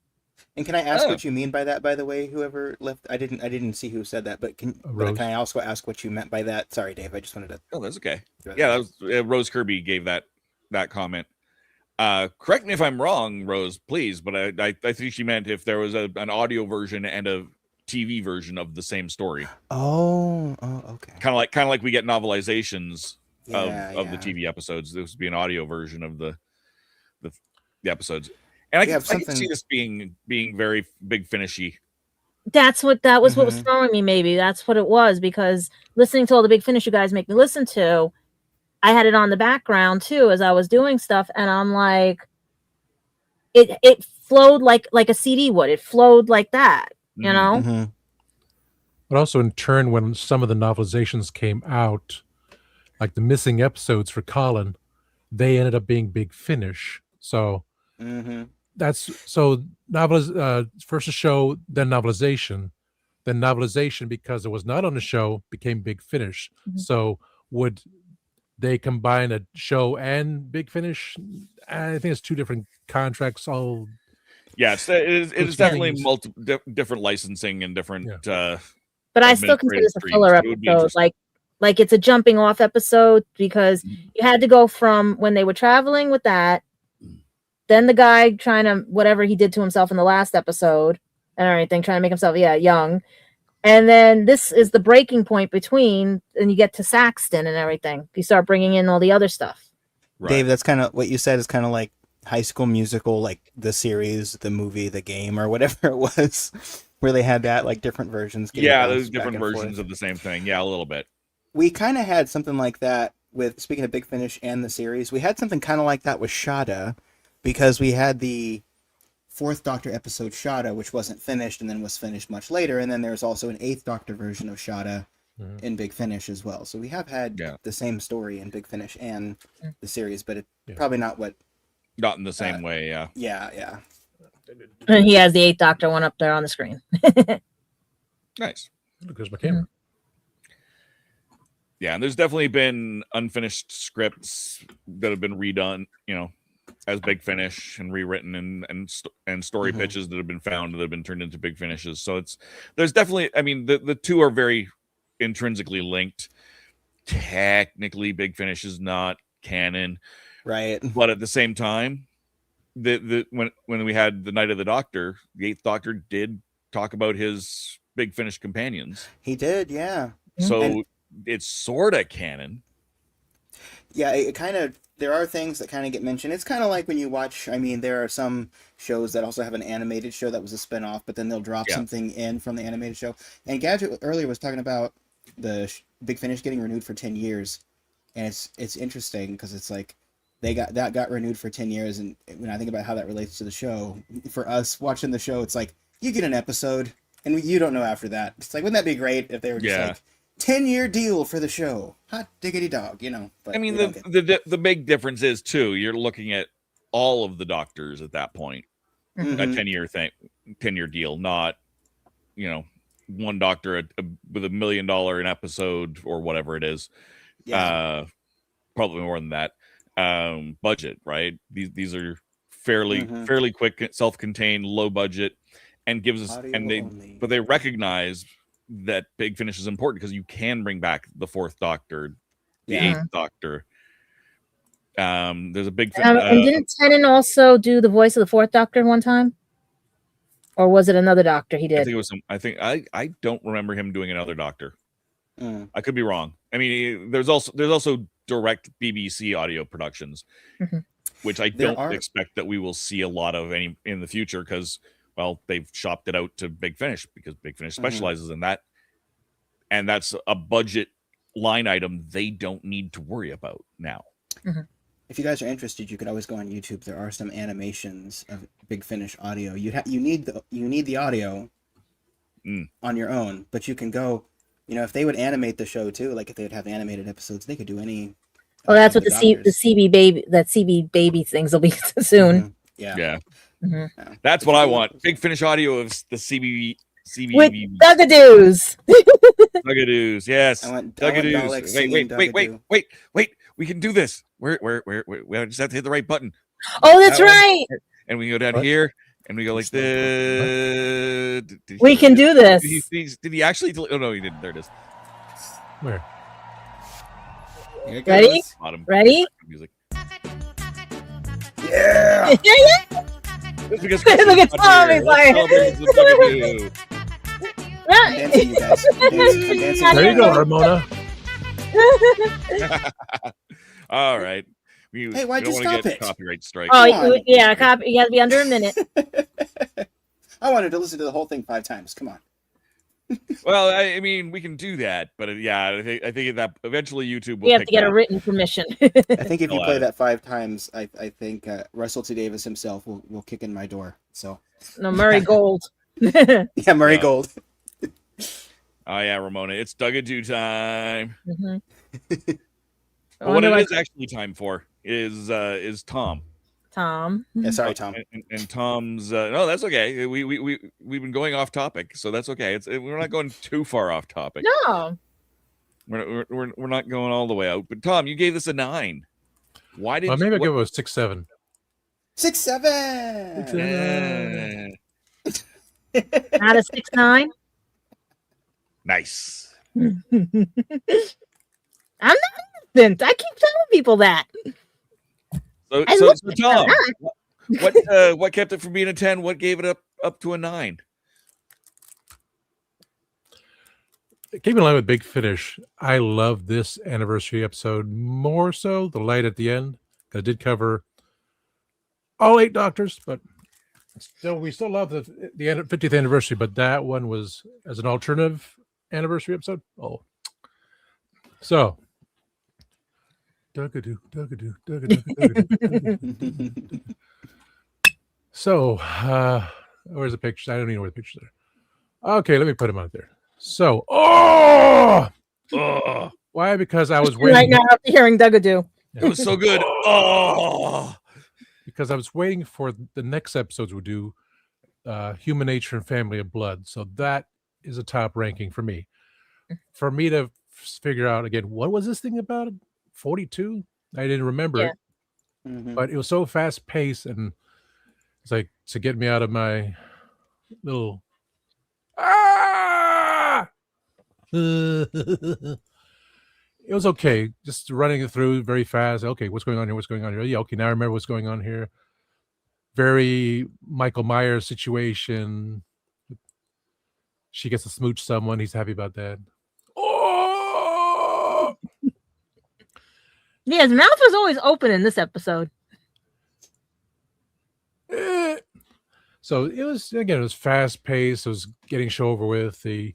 And can I ask what you mean by that? By the way, whoever left, I didn't see who said that, but can I also ask what you meant by that? Sorry, Dave, I just wanted to. Oh, that's okay. Yeah, that was Rose Kirby gave that comment. Correct me if I'm wrong, Rose, please, but I think she meant if there was an audio version and a TV version of the same story. Oh, okay. Kind of like we get novelizations of the TV episodes. This would be an audio version of the episodes, and I can see this being very Big Finishy. That was what was throwing me. Maybe that's what it was, because listening to all the Big Finish you guys make me listen to, I had it on the background too as I was doing stuff, and I'm like, it flowed like a CD would. It flowed like that, you know. Mm-hmm. But also, in turn, when some of the novelizations came out, like the missing episodes for Colin, they ended up being Big Finish. So that's first a show, then novelization, because it was not on the show became Big Finish. So would they combine a show and Big Finish? I think it's 2 different contracts. All yes, it is definitely different licensing and different. But I still consider this a filler episode. Like it's a jumping off episode, because you had to go from when they were traveling with that, then the guy trying to whatever he did to himself in the last episode and everything, trying to make himself young, and then this is the breaking point between, and you get to Saxton and everything. You start bringing in all the other stuff. Right. Dave, that's kind of what you said is kind of like High School Musical, like the series, the movie, the game, or whatever it was, where they had that like different versions. Yeah, those different versions of the same thing. Yeah, a little bit. We kind of had something like that with, speaking of Big Finish and the series, we had something kind of like that with Shada, because we had the 4th Doctor episode Shada, which wasn't finished and then was finished much later. And then there's also an 8th Doctor version of Shada in Big Finish as well. So we have had the same story in Big Finish and the series, but probably not in the same way. Yeah. Yeah. And he has the 8th Doctor one up there on the screen. Nice. Because my camera. Yeah, and there's definitely been unfinished scripts that have been redone, as Big Finish and rewritten, and story pitches that have been found that have been turned into Big Finishes. So there's definitely, I mean, the 2 are very intrinsically linked. Technically, Big Finish is not canon, right? But at the same time, when we had the Night of the Doctor, the 8th Doctor did talk about his Big Finish companions. He did, yeah. So it's sort of canon. Yeah, it kind of, there are things that kind of get mentioned. It's kind of like when you watch, I mean, there are some shows that also have an animated show that was a spin-off, but then they'll drop something in from the animated show. And Gadget earlier was talking about the Big Finish getting renewed for 10 years. And it's interesting because it's like that got renewed for 10 years. And when I think about how that relates to the show, for us watching the show, it's like you get an episode and you don't know after that. It's like, wouldn't that be great if they were just like 10-year deal for the show? Hot diggity dog, you know. But I mean, the big difference is too, you're looking at all of the doctors at that point. A 10-year deal, not, you know, one doctor with $1 million an episode or whatever it is. Probably more than that. Budget, right? These are fairly quick, self-contained, low budget, and gives us but they recognize that Big Finish is important because you can bring back the Fourth Doctor, the Eighth Doctor. There's a big and didn't Tennant also do the voice of the Fourth Doctor one time, or was it another Doctor he did? I think I don't remember him doing another Doctor. I could be wrong. I mean, there's also direct BBC audio productions, which I don't expect that we will see a lot of any in the future because, well, they've shopped it out to Big Finish because Big Finish specializes in that, and that's a budget line item they don't need to worry about now. If you guys are interested, you could always go on YouTube. There are some animations of Big Finish audio. You need the audio on your own, but you can go. You know, if they would animate the show too, like if they would have animated episodes, they could do any. Well, that's what the CB baby things will be soon. Yeah. That's what I want. Big Finish audio of the CB with Dugadoos. Dugadoos, yes. I want Dugadoos. Wait. We can do this. We just have to hit the right button. Oh, that's right. And we go down here. And we go like this. We can do this. Did he actually? Oh no, he didn't. There it is. Where? Ready? Ready? Music. Yeah. Look at Tom. He's like. Dancing, you guys. Dancing. There you go, Ramona. All right. Hey, why'd you stop it? Copyright strike. Oh, yeah, you got to be under a minute. I wanted to listen to the whole thing 5 times. Come on. Well, I mean, we can do that, but I think that eventually YouTube will. We have to get a written permission. I think if you play that 5 times, I think Russell T. Davis himself will kick in my door. So. No, Murray Gold. Yeah, Murray Gold. Oh yeah, Ramona, it's Dugadoo time. What it is actually time for is Tom. Yeah, sorry, Tom. And Tom's no, that's okay. We've been going off topic, so that's okay. We're not going too far off topic. No, we're not going all the way out. But Tom, you gave this a 9. Why did? Maybe I'll give it a 6-7. 6-7. Not a 6-9. Nice. I'm not innocent. I keep telling people that. So Tom, what kept it from being a 10? What gave it up to a 9? Keeping in line with Big Finish, I love this anniversary episode more so the light at the end. I did cover all 8 doctors, but we still love the 50th anniversary. But that one was as an alternative anniversary episode. Oh, so. Dugadoo. So, where's the picture? I don't even know where the pictures are. Okay, let me put them out there. So, why? Because I was waiting. Right now, after hearing Dugadoo. It was so good. Because I was waiting for the next episodes we'll do Human Nature and Family of Blood. So that is a top ranking for me. For me to figure out again, what was this thing about? 42? I didn't remember it, but it was so fast paced, and it's like to get me out of my little it was okay, just running it through very fast. Okay, what's going on here? Yeah, okay, now I remember what's going on here. Very Michael Myers situation. She gets to smooch someone. He's happy about that. Yeah, his mouth was always open in this episode. So it was fast paced. It was getting show over with. The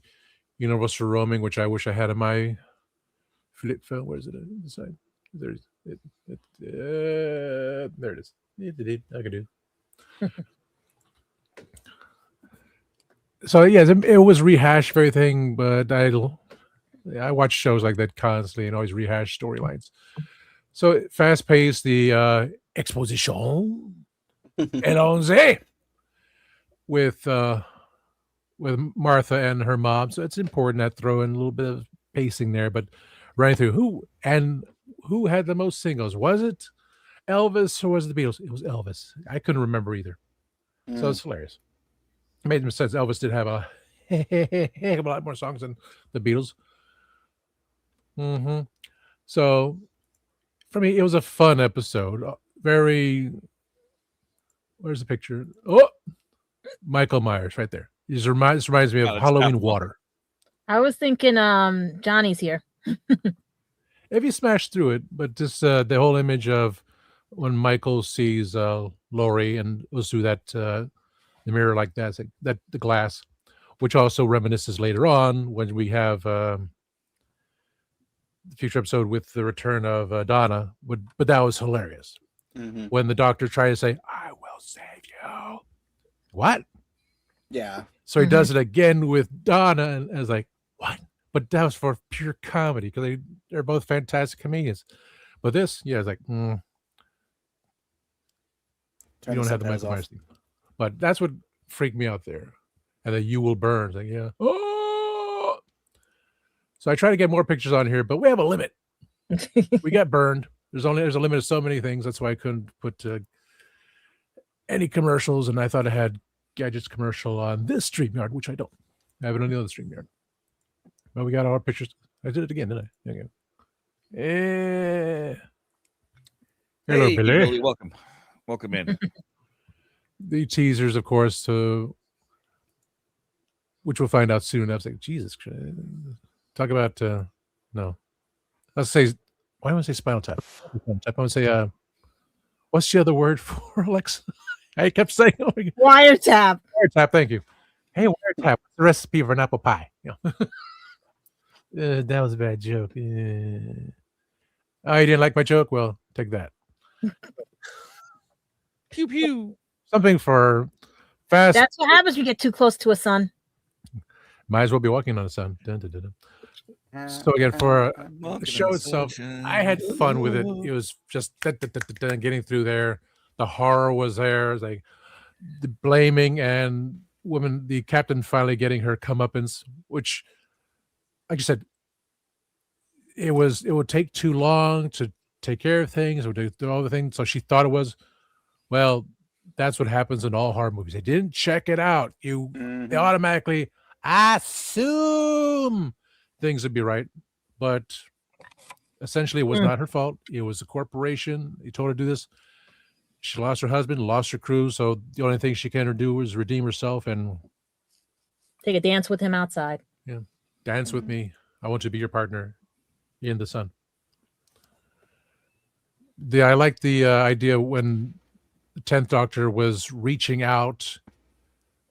universal roaming, which I wish I had in my flip phone. Where is it? Inside. There it is. I can do. So yes, it was rehash of everything, but I watch shows like that constantly and always rehash storylines. So fast paced, the exposition and 11 with Martha and her mom. So it's important that throw in a little bit of pacing there, but running through who had the most singles? Was it Elvis or was it the Beatles? It was Elvis. I couldn't remember either. So it's hilarious. It made sense. Elvis did have a lot more songs than the Beatles. So for me, it was a fun episode. Very. Where's the picture? Oh, Michael Myers right there. This reminds me of Halloween Water. I was thinking Johnny's here. If you smash through it, but just the whole image of when Michael sees Laurie and goes through that the mirror like that, the glass, which also reminisces later on when we have the future episode with the return of Donna. But that was hilarious. When the doctor tried to say, "I will save you." What? Yeah. So he does it again with Donna, and I was like, "What?" But that was for pure comedy because they're both fantastic comedians. But this, yeah, it's like, you don't have the Michael Myers thing. But that's what freaked me out there. And then "You Will Burn." Like, yeah. Oh! So I try to get more pictures on here, but we have a limit. We got burned. There's a limit of so many things. That's why I couldn't put any commercials. And I thought I had Gadgets commercial on this StreamYard, which I don't. I have it on the other StreamYard. But we got all our pictures. I did it again, didn't I? Okay. Hello, hey, Billy. Billy. Welcome in. The teasers, of course, which we'll find out soon. I was like, Jesus Christ. Talk about, no. Let's say, why do I want to say Spinal Tap? I want to say, what's the other word for Alexa? I kept saying, Wiretap. Wiretap, thank you. Hey, Wiretap, what's the recipe for an apple pie? That was a bad joke. Oh, you didn't like my joke? Well, take that. Pew pew. Something for fast. That's what happens when you get too close to a sun. Might as well be walking on the sun. Dun, dun, dun, dun. So again, for the show itself, I had fun with it. It was just getting through there. The horror was there. It was like the blaming and the captain finally getting her comeuppance, which, like you said, it would take too long to take care of things. It would do all the things. So she thought it was, well, that's what happens in all horror movies. They didn't check it out. They automatically assume things would be right, but essentially it was not her fault. It was a corporation. He told her to do this. She lost her husband, lost her crew, so the only thing she can do is redeem herself and take a dance with him outside. Yeah, dance with me. I want to be your partner in the sun. I like the idea when the 10th Doctor was reaching out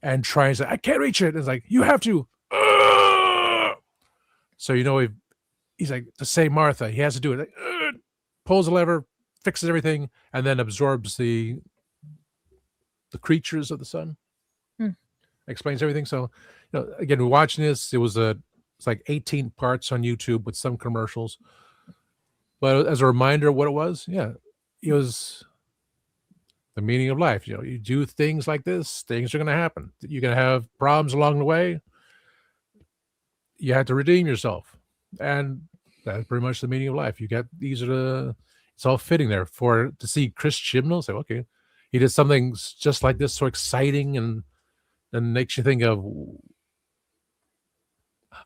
and trying to say, "I can't reach it." It's like, you have to. So he's like, to save Martha, he has to do it. Like, pulls the lever, fixes everything, and then absorbs the creatures of the sun. Explains everything. So, again, we're watching this. It's like 18 parts on YouTube with some commercials. But as a reminder of what it was, it was the meaning of life. You do things like this, things are going to happen. You're going to have problems along the way. You have to redeem yourself. And that's pretty much the meaning of life. It's all fitting there to see Chris Chibnall say, okay, he did something just like this, so exciting and makes you think of,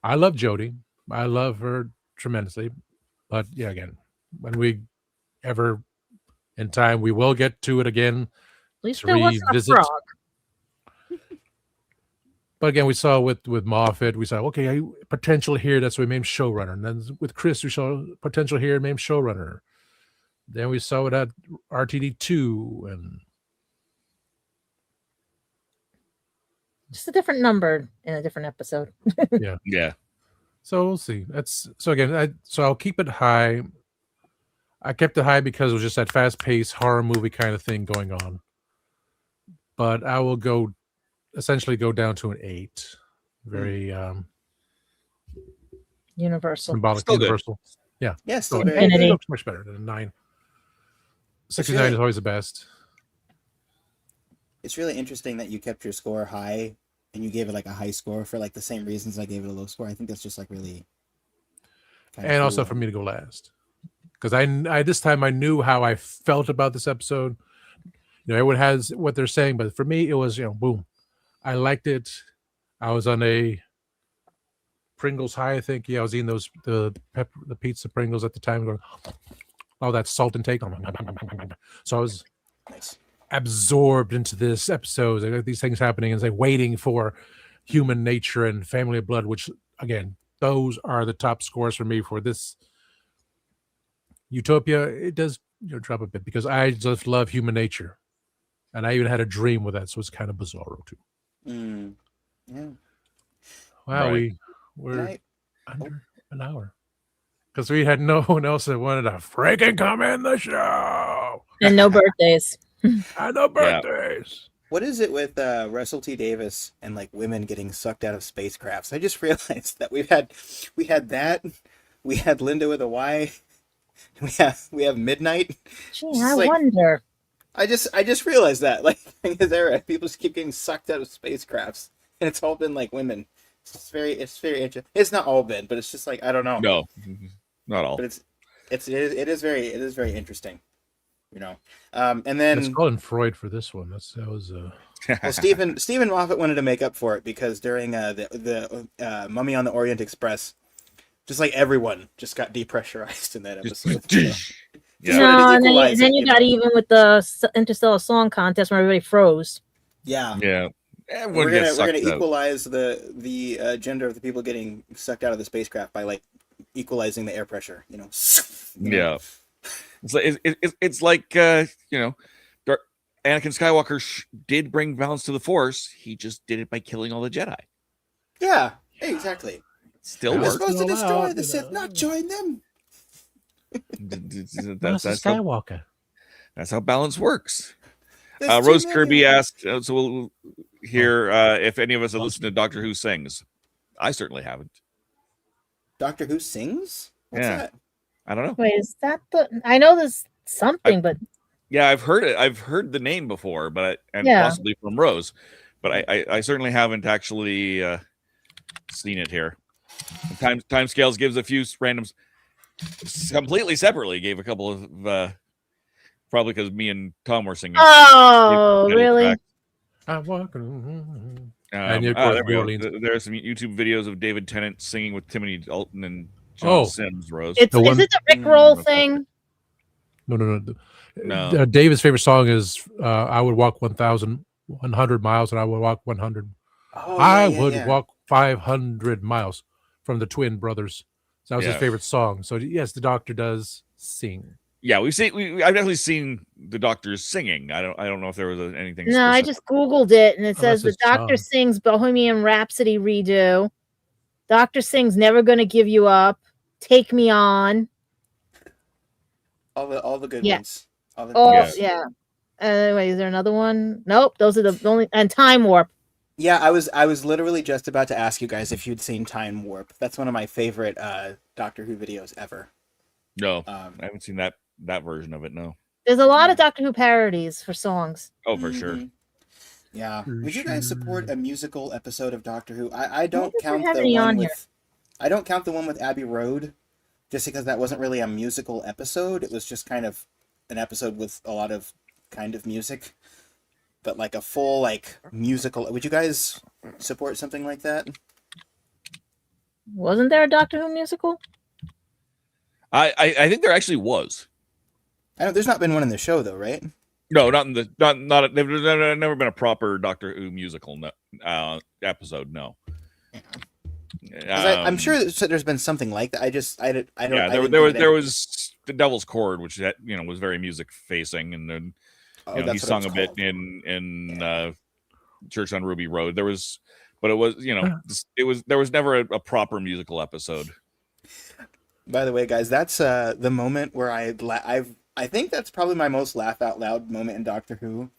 I love Jodie. I love her tremendously. But yeah, again, when we ever in time, we will get to it again. At least there wasn't a frog. But again, we saw with Moffat, we saw, okay, potential here. That's why we named showrunner. And then with Chris, we saw potential here, named showrunner. Then we saw it at RTD2 and just a different number in a different episode. Yeah. So we'll see. So I'll keep it high. I kept it high because it was just that fast-paced horror movie kind of thing going on. But I will essentially go down to an 8. Very universal. Symbolic, still universal. Good. Yeah. Yes, So very it looks much better than a 9. 69 is always the best. It's really interesting that you kept your score high and you gave it like a high score for like the same reasons I gave it a low score. I think that's just like really. And also for me to go last, because I this time I knew how I felt about this episode. Everyone has what they're saying, but for me it was boom. I liked it. I was on a Pringles high. I think I was eating the pizza Pringles at the time, going, oh, that salt intake. So I was absorbed into this episode. These things happening and waiting for human nature and family of blood, which again, those are the top scores for me for this Utopia. It does drop a bit because I just love human nature, and I even had a dream with that, so it's kind of bizarro too. Yeah. Wow, right. we're under an hour because we had no one else that wanted to freaking come in the show, and no birthdays. And no birthdays. Yeah. What is it with Russell T Davis and like women getting sucked out of spacecrafts? I just realized that we had that, we had Linda with a Y, we have Midnight. Gee, I wonder. I just realized that in this era, people just keep getting sucked out of spacecrafts, and it's all been like women. It's very interesting. It's not all been, but it's just like I don't know. No, not all. But it is very interesting. And then it's calling Freud for this one. That was well, Stephen Moffat wanted to make up for it because during the Mummy on the Orient Express, just like everyone just got depressurized in that episode. And then you got even with the Interstellar Song Contest where everybody froze. Yeah. Everyone We're gonna equalize the gender of the people getting sucked out of the spacecraft by like equalizing the air pressure. Yeah. It's like Anakin Skywalker did bring balance to the Force. He just did it by killing all the Jedi. Yeah, exactly. Still works. We're supposed to destroy the Sith, not join them. That's Skywalker. That's how balance works. Rose Kirby asked, so we'll hear if any of us have listened to Doctor Who Sings. I certainly haven't. Doctor Who Sings? What's that? I don't know. Wait, is that I know there's something, but yeah, I've heard it. I've heard the name before, but possibly from Rose, but I certainly haven't actually seen it here. Timescales gives a few randoms completely separately. Gave a couple of probably because me and Tom were singing. Oh, really? I'm walking. There we go. There are some YouTube videos of David Tennant singing with Timothy Dalton and John Sims. Rose. Is it the Rickroll thing? No. David's favorite song is "I would walk 1,100 miles, and I would walk 100. I would walk 500 miles." From the Twin Brothers. So that was his favorite song. So yes, the Doctor does sing. Yeah, I've definitely seen the Doctor singing. I don't know if there was anything. No, I just Googled it and it says the Doctor sings Bohemian Rhapsody redo. Doctor sings Never Gonna Give You Up. Take Me On. All the good ones. Yeah. Wait, is there another one? Nope. Those are the only, and Time Warp. Yeah, I was literally just about to ask you guys if you'd seen Time Warp. That's one of my favorite Doctor Who videos ever. No, I haven't seen that version of it. No. There's a lot of Doctor Who parodies for songs. Oh, for sure. Yeah. Would you guys support a musical episode of Doctor Who? I don't count the one with I don't count the one with Abbey Road, just because that wasn't really a musical episode. It was just kind of an episode with a lot of kind of music. But like a full like musical, would you guys support something like that? Wasn't there a Doctor Who musical? I think there actually was. I know there's not been one in the show though, right? No, not in the not. There's never been a proper Doctor Who musical episode. No. I'm sure there's been something like that. I don't. Yeah, there was the Devil's Chord, which was very music facing, and then he sung a bit in Church on Ruby Road. There was there was never a proper musical episode. By the way, guys, that's the moment where I think that's probably my most laugh out loud moment in Doctor Who,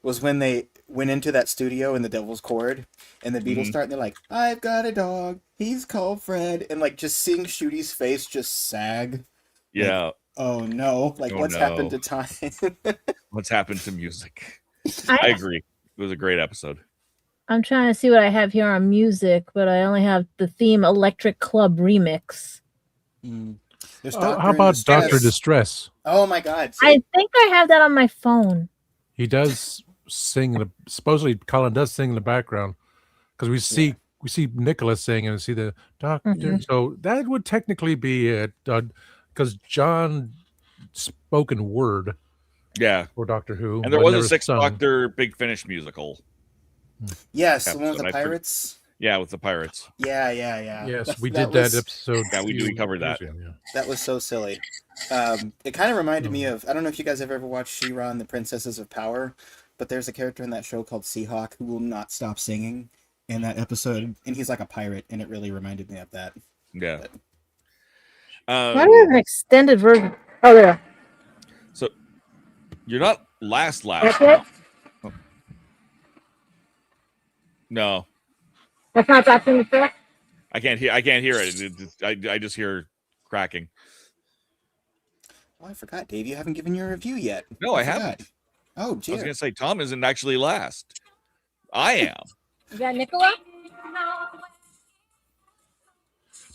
was when they went into that studio in the Devil's Chord and the Beatles start and they're like, "I've got a dog, he's called Fred," and like just seeing Shooty's face just sag. Yeah. Like, oh no! Like what's happened to time? What's happened to music? I agree. It was a great episode. I'm trying to see what I have here on music, but I only have the theme Electric Club Remix. How about Dr. Distress? Oh my God! I think I have that on my phone. He does sing. Supposedly, Colin does sing in the background because we see Nicholas sing and see the doctor. So that would technically be it, because John spoken word. Yeah, for Doctor Who, and there was a Sixth Doctor Big Finish musical. Yes, the one with the pirates. Yeah, with the pirates. Yeah. Yes, we did that episode. Yeah, we covered that. That was so silly. It kind of reminded me of, I don't know if you guys have ever watched She-Ra and the Princesses of Power, but there's a character in that show called Seahawk who will not stop singing in that episode, and he's like a pirate, and it really reminded me of that. Yeah. Why do we have an extended version? Oh, there. So you're not last. Okay. Oh. No. That's not Doctor in the track? I can't hear it. I just hear cracking. Oh, I forgot, Dave. You haven't given your review yet. No, I haven't. Oh, I dear. was going to say, Tom isn't actually last. I am. You got Nicola?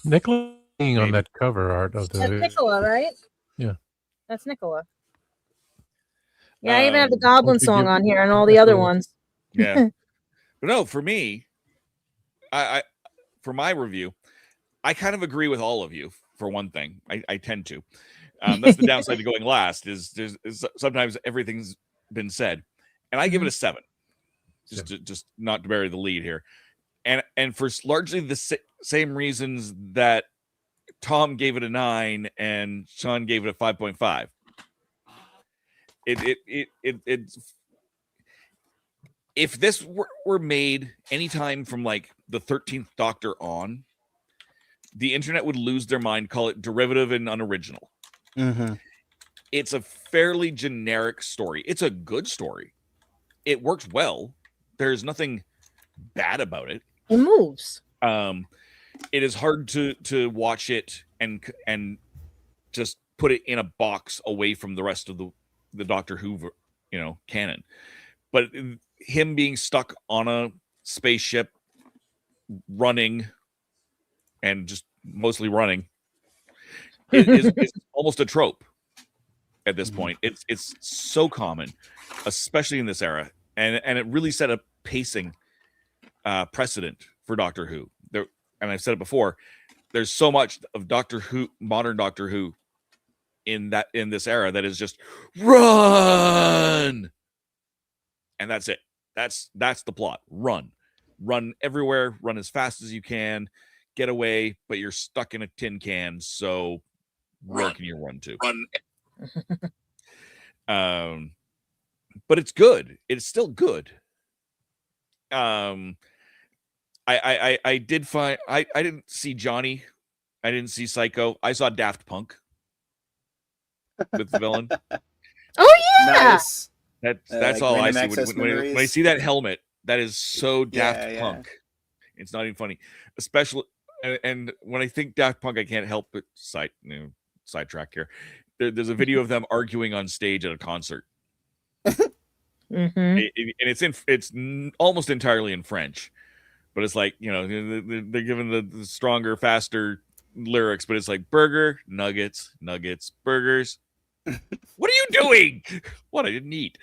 Nicola on that cover art of the. That's Nicola, right? Yeah. That's Nicola. Yeah, I even have the Goblin song on here and all the other ones. Yeah. But no, for me, I for my review, I kind of agree with all of you. For one thing, I tend to. That's the downside to going last. Is sometimes everything's been said, and I give it a 7. Just not to bury the lead here, and for largely the same reasons that Tom gave it a 9 and Sean gave it a 5.5. It's if this were made anytime from like the 13th Doctor on, the internet would lose their mind, call it derivative and unoriginal. It's a fairly generic story. It's a good story. It works well. There's nothing bad about it. It moves. It is hard to watch it and just put it in a box away from the rest of the Doctor Who, canon. But him being stuck on a spaceship, running, and just mostly running, is almost a trope at this point. It's so common, especially in this era, and it really set a pacing precedent for Doctor Who. And I've said it before, there's so much of Doctor Who, modern Doctor Who, in this era that is just run, and that's it. That's the plot. Run everywhere. Run as fast as you can. Get away, but you're stuck in a tin can. So where can you run to? But it's good. It's still good. I did find I didn't see Johnny. I didn't see Psycho. I saw Daft Punk with the villain. Oh yeah. Nice. That's all I see when I see that helmet. That is so Daft Punk. It's not even funny, especially and when I think Daft Punk, I can't help but sidetrack here. There's a video of them arguing on stage at a concert. And it's almost entirely in French, but it's like, they're given the stronger, faster lyrics, but it's like burger, nuggets, burgers. What are you doing? What? I didn't eat.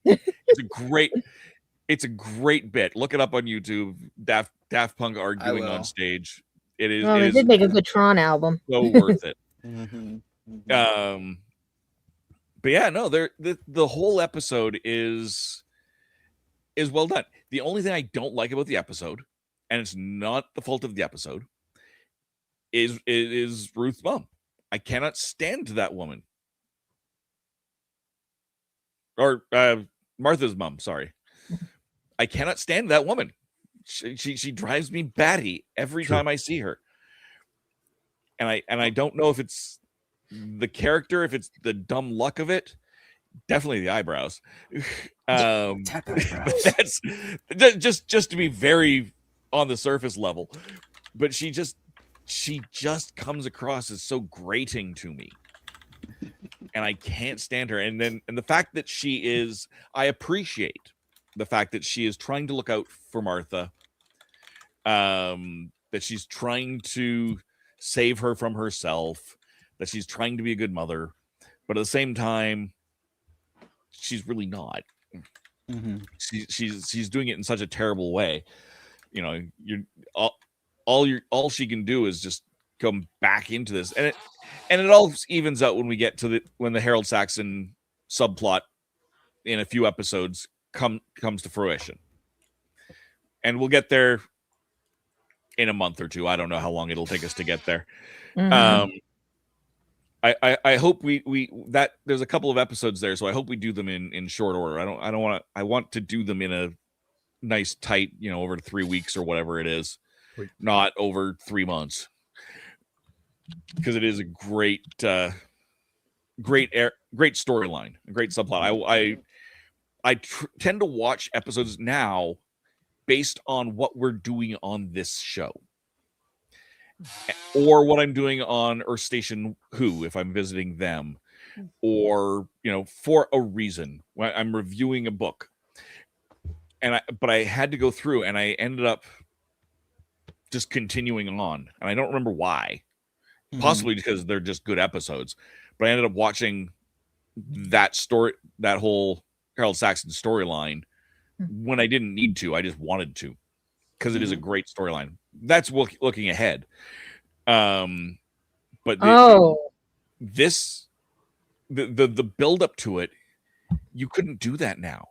It's a great bit. Look it up on YouTube. Daft Punk arguing on stage. It is. Well, they did make a good Tron album. So worth it. But yeah, no, the whole episode is well done. The only thing I don't like about the episode, and it's not the fault of the episode, is Ruth's mom. I cannot stand that woman. Or Martha's mom, sorry. I cannot stand that woman. She drives me batty every time I see her. And I don't know if it's the character, if it's the dumb luck of it. Definitely the eyebrows. That's just to be very on the surface level. But she just comes across as so grating to me. And I can't stand her. And the fact that I appreciate the fact that she is trying to look out for Martha. That she's trying to save her from herself, that she's trying to be a good mother, but at the same time, she's really not. Mm-hmm. She's doing it in such a terrible way. You know, all she can do is just come back into this, and it all evens out when we get to when the Harold Saxon subplot in a few episodes comes to fruition, and we'll get there in a month or two. I don't know how long it'll take us to get there. Mm-hmm. I hope that there's a couple of episodes there, so I hope we do them in short order. I want to do them in a nice tight, over 3 weeks or whatever it is, not over 3 months, because it is a great storyline, a great subplot. I tend to watch episodes now based on what we're doing on this show, or what I'm doing on Earth Station Who, if I'm visiting them, or for a reason. When I'm reviewing a book, but I had to go through, and I ended up just continuing on, and I don't remember why. Possibly because they're just good episodes, but I ended up watching that whole Harold Saxon storyline when I didn't need to. I just wanted to, because it is a great storyline. That's looking ahead. But the build up to it, you couldn't do that now.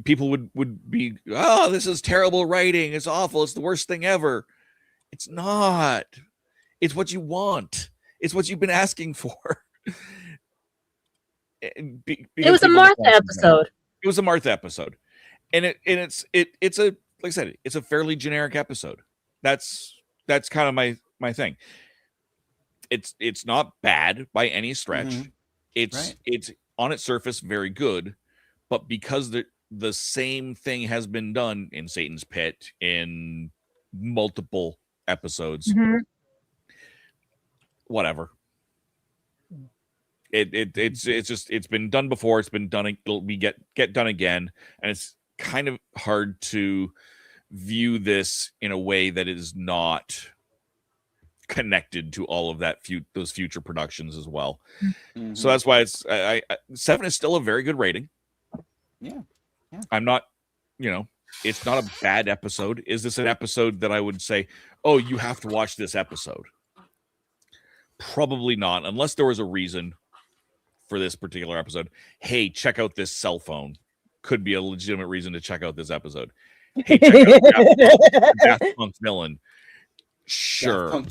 People would be, oh, this is terrible writing. It's awful. It's the worst thing ever. It's not. It's what you want. It's what you've been asking for. It was a Martha episode. It was a Martha episode, and it's a, like I said, it's a fairly generic episode. That's kind of my thing. It's not bad by any stretch. It's on its surface very good, but because the same thing has been done in Satan's Pit in multiple episodes, whatever. It's been done before. It's been done. It'll be get done again, and it's kind of hard to view this in a way that is not connected to all of those future productions as well. So that's why it's 7 is still a very good rating. Yeah. I'm not, it's not a bad episode. Is this an episode that I would say, oh, you have to watch this episode? Probably not, unless there was a reason for this particular episode. Hey, check out this cell phone. Could be a legitimate reason to check out this episode. Hey, check out Daft Punk's villain. Sure.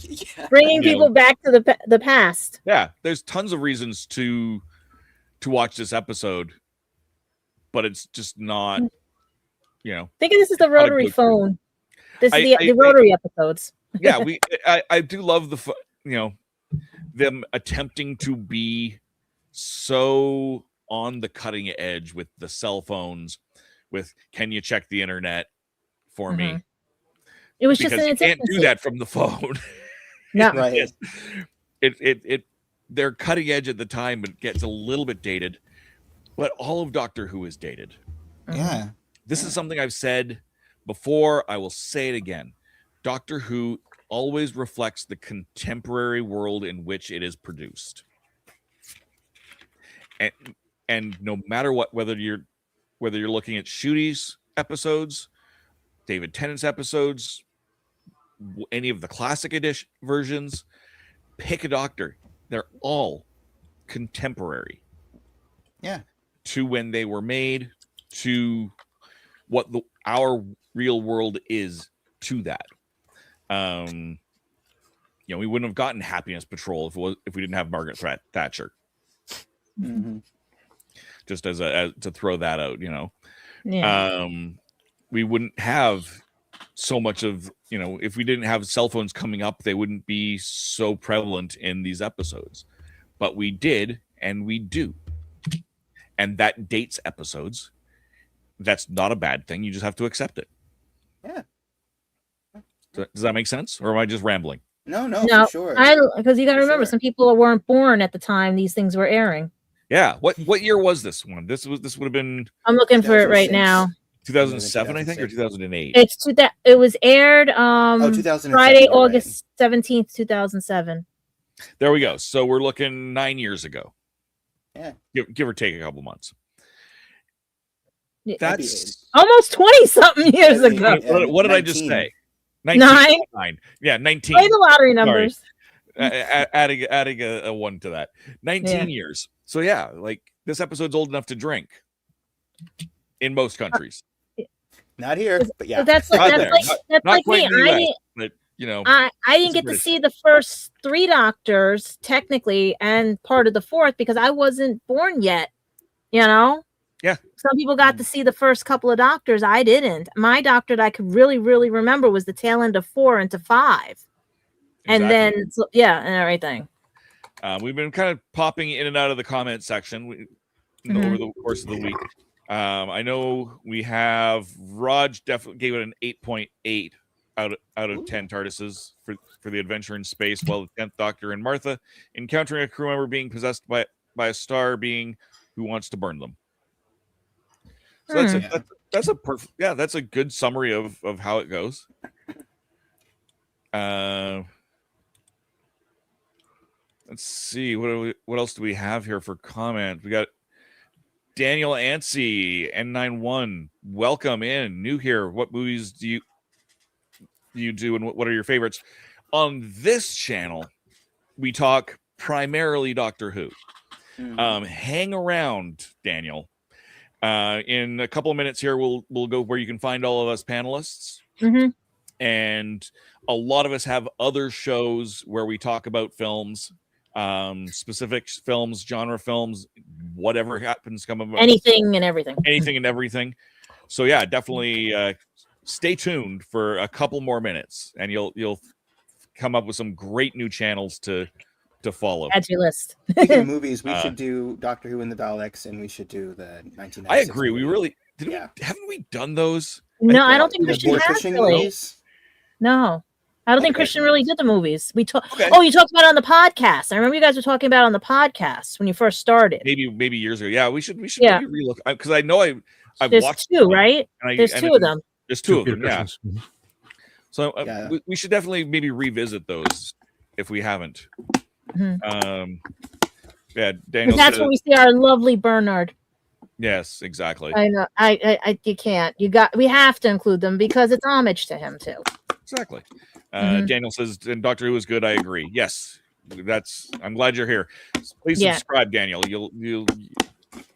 Bringing people back to the past. Yeah, there's tons of reasons to watch this episode, but it's just not, Thinking this is the rotary phone. This is the rotary episodes. Yeah, I do love them attempting to be so on the cutting edge with the cell phones, with can you check the internet for me? It was because just you can't do that from the phone. No, right. They're cutting edge at the time, but it gets a little bit dated. But all of Doctor Who is dated. Yeah. This is something I've said before. I will say it again. Doctor Who always reflects the contemporary world in which it is produced. And no matter what, whether you're looking at Ncuti's episodes, David Tennant's episodes, any of the classic edition versions, pick a Doctor. They're all contemporary. Yeah. To when they were made, to what our real world is to that. we wouldn't have gotten Happiness Patrol if we didn't have Margaret Thatcher. Mm-hmm. Just as to throw that out, Yeah. We wouldn't have so much of, if we didn't have cell phones coming up, they wouldn't be so prevalent in these episodes. But we did, and we do. And that dates episodes. That's not a bad thing. You just have to accept it. Yeah. Does that make sense? Or am I just rambling? No, for sure. Because you got to remember, some people weren't born at the time these things were airing. Yeah. What year was this one? This would have been. I'm looking for it right now. 2007, I think, or 2008. It was aired 2007, Friday, August 17th, 2007. There we go. So we're looking 9 years ago. Yeah. Give or take a couple months. Yeah, that's almost 20 something years ago. What did I just say? 9. Yeah, 19. Play the lottery numbers. Adding a 1 to that. 19 years. So yeah, like this episode's old enough to drink in most countries. Not here, but yeah. That's like me. But I didn't get to see the first 3 Doctors technically, and part of the 4th because I wasn't born yet. Yeah. Some people got to see the first couple of Doctors. I didn't. My Doctor that I could really, really remember was the tail end of 4 into 5. And then, and everything. We've been kind of popping in and out of the comment section over the course of the week. I know we have Raj definitely gave it an 8.8 out of 10 TARDISes for the adventure in space, while the 10th Doctor and Martha encountering a crew member being possessed by a star being who wants to burn them. So that's a perfect, that's a good summary of how it goes. Let's see, what else do we have here for comment? We got Daniel Ansi, N91. Welcome in, new here. What movies do you do, and what are your favorites? On this channel, we talk primarily Doctor Who. Hang around, Daniel. In a couple of minutes here, we'll go where you can find all of us panelists. And a lot of us have other shows where we talk about films, specific films, genre films, whatever happens to come about. Anything and everything. So yeah, definitely stay tuned for a couple more minutes, and you'll come up with some great new channels to follow. Add to your list. Speaking of movies, we should do Doctor Who and the Daleks, and we should do the 1996. I agree. We really haven't we done those? No, I don't think Christian has really. No, I don't think Christian really did the movies. We talked. Oh, you talked about it on the podcast. I remember you guys were talking about it on the podcast when you first started. Maybe years ago. Yeah, we should maybe relook, because I know I've watched 2, right? There's 2 of them. There's 2 of them. Yeah. So we should definitely maybe revisit those if we haven't. Daniel. That's when we see our lovely Bernard. Yes, exactly. I know. You can't. We have to include them because it's homage to him too. Exactly. Daniel says, and Doctor Who is good. I agree. Yes, I'm glad you're here. Please subscribe, Daniel. You'll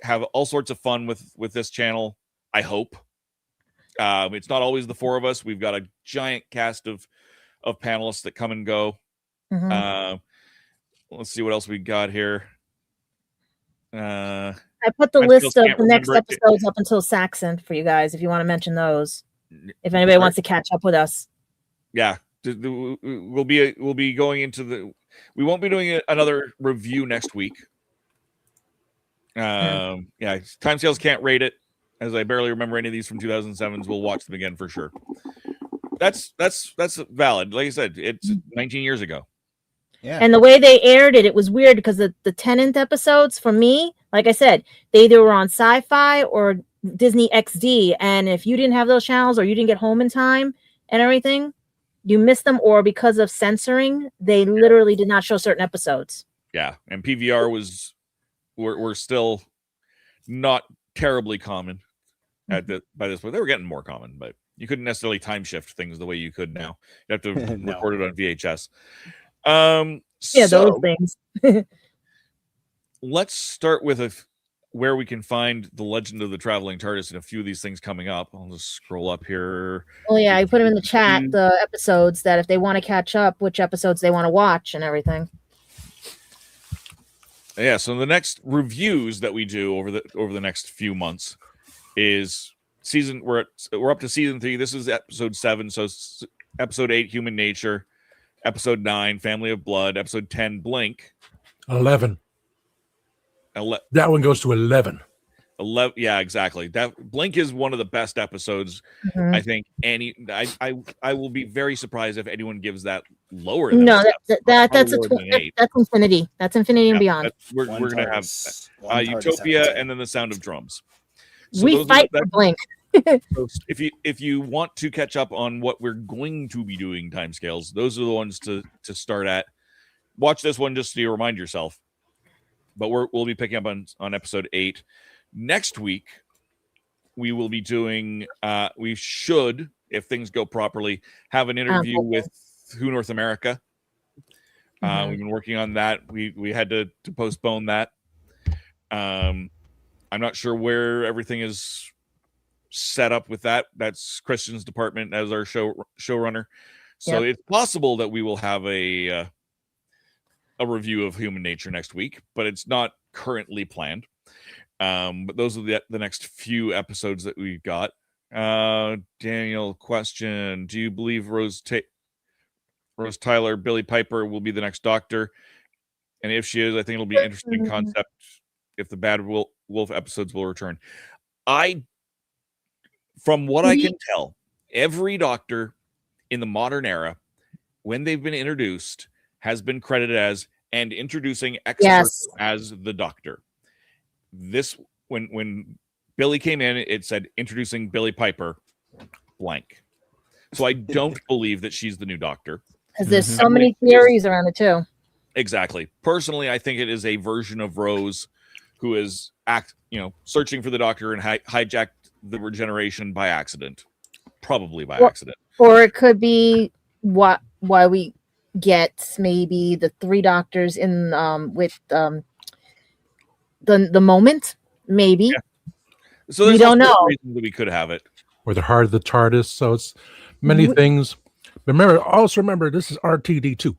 have all sorts of fun with this channel, I hope. It's not always the 4 of us. We've got a giant cast of panelists that come and go. Let's see what else we got here. I put the list of the next episodes up until Saxon for you guys, if you want to mention those. If anybody wants to catch up with us. Yeah, we'll be going into we won't be doing another review next week. Timescales can't rate it, as I barely remember any of these from 2007s. We'll watch them again for sure. That's valid. Like I said, it's 19 years ago. Yeah. And the way they aired it was weird because the Tennant episodes, for me, like I said, they either were on Sci-Fi or Disney XD. And if you didn't have those channels or you didn't get home in time and everything, you missed them. Or because of censoring, they literally did not show certain episodes. Yeah. And PVR were still not terribly common by this point. They were getting more common, but you couldn't necessarily time shift things the way you could now. You have to record it on VHS. Those things. Let's start with where we can find the Legend of the Traveling TARDIS and a few of these things coming up. I'll just scroll up here. Oh yeah, I put them in the chat, the episodes that if they want to catch up, which episodes they want to watch and everything. Yeah, so the next reviews that we do over the next few months is we're up to season 3. This is episode 7, so episode 8, Human Nature, episode 9, Family of Blood, episode 10, Blink. 11. That one goes to 11. 11, yeah, exactly. That Blink is one of the best episodes. Mhm. I think I will be very surprised if anyone gives that lower than No, that's lower than an 8. that's Infinity. That's Infinity and Beyond. We're going to have Utopia and then The Sound of Drums. So We fight for Blink. So if you want to catch up on what we're going to be doing timescales, those are the ones to start at. Watch this one just so you remind yourself. But we'll be picking up on episode 8. Next week, we will be doing, we should, if things go properly, have an interview with Who North America. We've been working on that. We had to postpone that. I'm not sure where everything is set up with that. That's Christian's department as our showrunner. So it's possible that we will have a review of Human Nature next week, but it's not currently planned. But those are the next few episodes that we've got. Daniel, question: do you believe Rose Tyler, Billy Piper will be the next Doctor? And if she is, I think it'll be an interesting concept if the Bad Wolf episodes will return. From what I can tell, every Doctor in the modern era, when they've been introduced, has been credited as and introducing X as the Doctor. This when Billy came in, it said introducing Billy Piper blank. So I don't believe that she's the new Doctor. Because there's so many theories around it too. Exactly. Personally, I think it is a version of Rose who is searching for the Doctor and hijacked the regeneration by accident. Probably by accident. Or it could be why we get maybe the 3 Doctors in with the moment, maybe. Yeah. So we don't know. That we could have it. Or the heart of the TARDIS. So it's many things. Also remember, this is RTD2.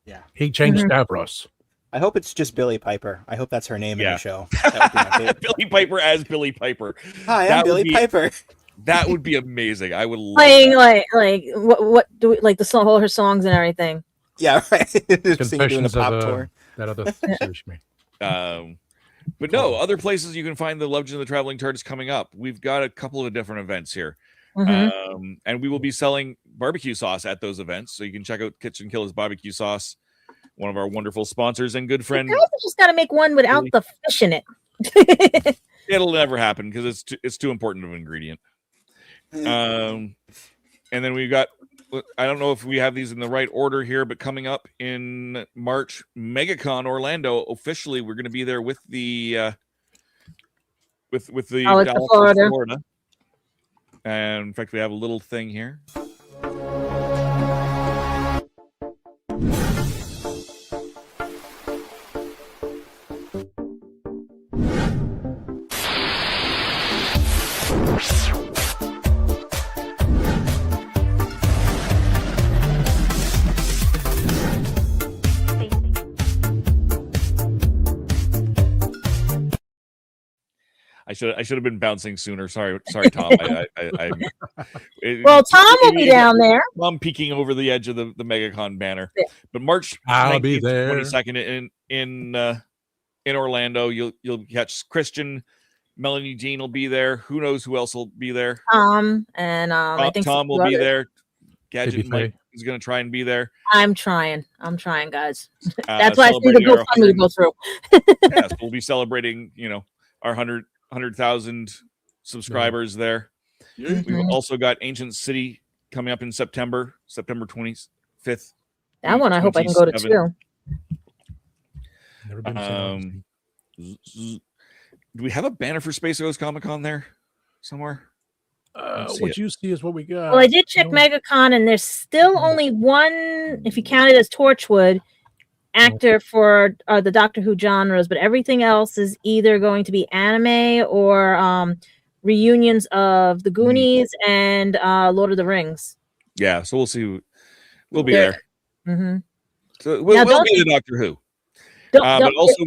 Yeah. He changed Stavros. I hope it's just Billy Piper. I hope that's her name in the show. That would be my favorite. Billy Piper as Billy Piper. Hi, I'm Billy Piper. That would be amazing. I would love playing that. like what do we like the song, all her songs and everything. Yeah, right. Confessions of that other series. But no, other places you can find the Legend of the Traveling TARDIS coming up. We've got a couple of different events here. And we will be selling barbecue sauce at those events. So you can check out Kitchen Killer's barbecue sauce, one of our wonderful sponsors and good friend. You just got to make one without the fish in it. It'll never happen because it's too important of an ingredient. And then we've got, I don't know if we have these in the right order here, but coming up in March, MegaCon Orlando. Officially, we're going to be there with the Dallas, Florida. And in fact, we have a little thing here. I should have been bouncing sooner. Sorry, Tom. Well, Tom will be down there. I'm peeking over the edge of the MegaCon banner. Yeah. But March I'll be there. 22nd in Orlando. You'll catch Christian. Melanie Dean will be there. Who knows who else will be there? And I think Tom will be there. Gadget Mike is going to try and be there. I'm trying, guys. That's why I see the GoFundMe go through. Yes, we'll be celebrating, our 100,000 subscribers there. We've also got Ancient City coming up in September 25th. That one I hope I can go to too. Never been do we have a banner for Space Ghost Comic Con there somewhere? What you see is what we got. Well, I did check MegaCon, and there's still only one, if you count it as Torchwood, actor for the Doctor Who genres, but everything else is either going to be anime or reunions of the Goonies and Lord of the Rings. Yeah, so we'll see. We'll be there. Mm-hmm. So we'll be the Doctor Who. But also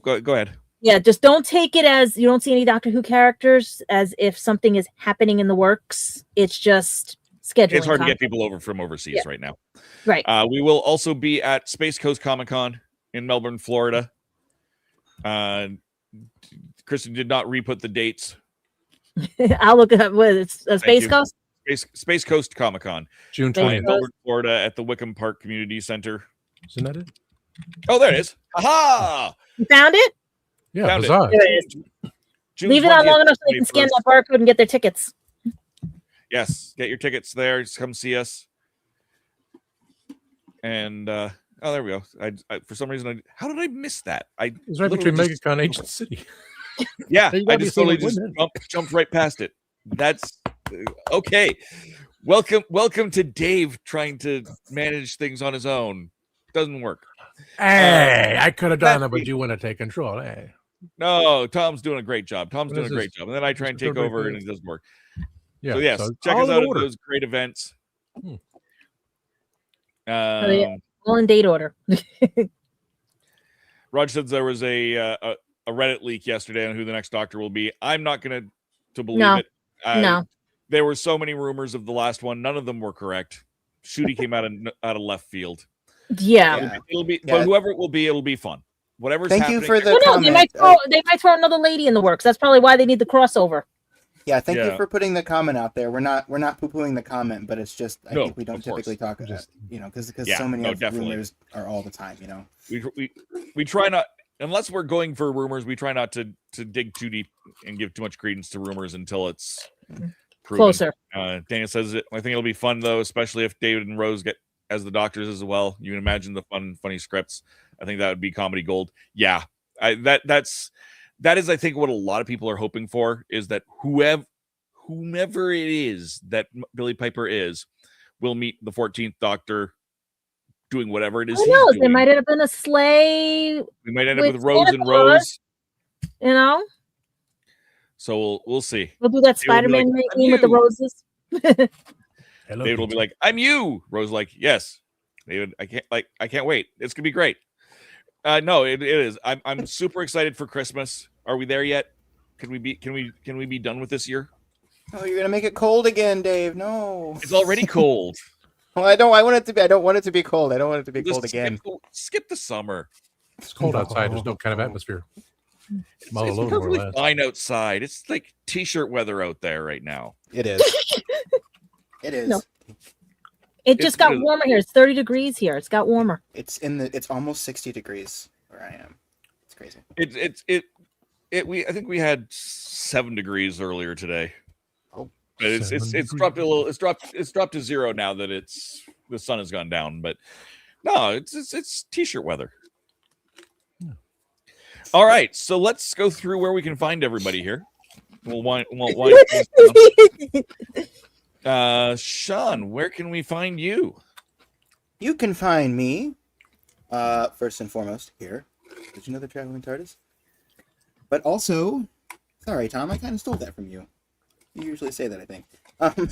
go ahead. Yeah, just don't take it as you don't see any Doctor Who characters as if something is happening in the works. It's just scheduling. It's hard to get people over from overseas right now. Right. We will also be at Space Coast Comic-Con in Melbourne, Florida. Kristen did not re-put the dates. I'll look at what it's Space Coast. Space Coast Comic-Con. June 20th. 20th. Melbourne, Florida at the Wickham Park Community Center. Isn't that it? Oh, there it is. Aha! You found it? Yeah, Found bizarre. There it is. June Leave it on 20th, long enough so they can scan that barcode and get their tickets. Yes, get your tickets there. Just come see us. And there we go. I for some reason, how did I miss that? It's right between MegaCon Agent City. Yeah, You I gotta just be totally seeing just jumped right past it. That's okay. Welcome to Dave trying to manage things on his own. Doesn't work. Hey, I could have done it, but you want to take control. Hey. No, Tom's doing a great job. And then I try and take over and it doesn't work. Yeah, so yes, so check all us in out at order. those great events. All in date order. Raj says there was a Reddit leak yesterday on who the next Doctor will be. I'm not going to believe it. No. There were so many rumors of the last one. None of them were correct. Shooty came out of left field. Yeah. It'll be, but whoever it will be, it'll be fun. Whatever's Thank happening. you for the Well, no, comment. they might throw another lady in the works. That's probably why they need the crossover. Yeah, thank you for putting the comment out there. We're not poo-pooing the comment, but it's just I think we don't typically talk about it, because so many of the rumors are all the time, We try not, unless we're going for rumors, we try not to dig too deep and give too much credence to rumors until it's proven. Closer. Daniel says it. I think it'll be fun though, especially if David and Rose get as the Doctors as well. You can imagine the funny scripts. I think that would be comedy gold. Yeah, that is, I think, what a lot of people are hoping for is that whomever it is that Billy Piper is will meet the 14th Doctor doing whatever it is. Who knows? They might end up in a sleigh. We might end up with Rose and Rose. So we'll see. We'll do that Spider-Man game with the roses. David will be like, "I'm you." Rose like, "Yes." David, I can't wait. It's gonna be great. No, it is. I'm super excited for Christmas. Are we there yet? Can we be done with this year? Oh, you're gonna make it cold again, Dave. No. It's already cold. Well, I don't want it to be. I don't want it to be cold. I don't want it to be cold again. Skip the summer. It's cold outside. There's no kind of atmosphere. It's perfectly fine outside. It's like t-shirt weather out there right now. It is. It is. No. It just got warmer here. It's 30 degrees here. It's got warmer. It's almost 60 degrees where I am. It's crazy. I think we had 7 degrees earlier today. Oh, but it's dropped a little. It's dropped to 0 now that the sun has gone down. But no, it's t-shirt weather. Yeah. All right, so let's go through where we can find everybody here. We'll wind Sean, where can we find you? You can find me, first and foremost, here. Did you know the Traveling TARDIS? But also, sorry, Tom, I kind of stole that from you. You usually say that, I think. You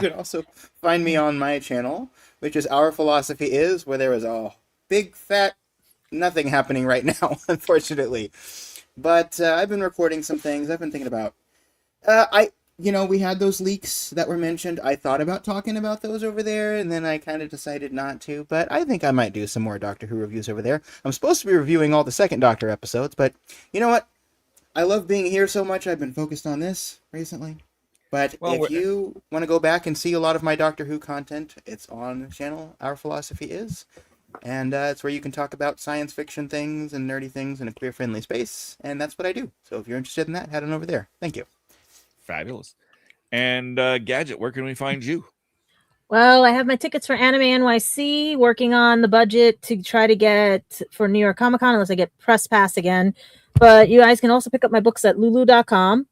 can also find me on my channel, which is Our Philosophy Is, where there is a big, fat nothing happening right now, unfortunately. But I've been recording some things. I've been thinking about... we had those leaks that were mentioned. I thought about talking about those over there, and then I kind of decided not to. But I think I might do some more Doctor Who reviews over there. I'm supposed to be reviewing all the second Doctor episodes, but you know what? I love being here so much, I've been focused on this recently. But if you want to go back and see a lot of my Doctor Who content, it's on the channel Our Philosophy Is. And it's where you can talk about science fiction things and nerdy things in a queer-friendly space. And that's what I do. So if you're interested in that, head on over there. Thank you. Fabulous. And Gadget, where can we find you? Well, I have my tickets for Anime NYC, working on the budget to try to get for New York Comic Con, unless I get press pass again. But you guys can also pick up my books at lulu.com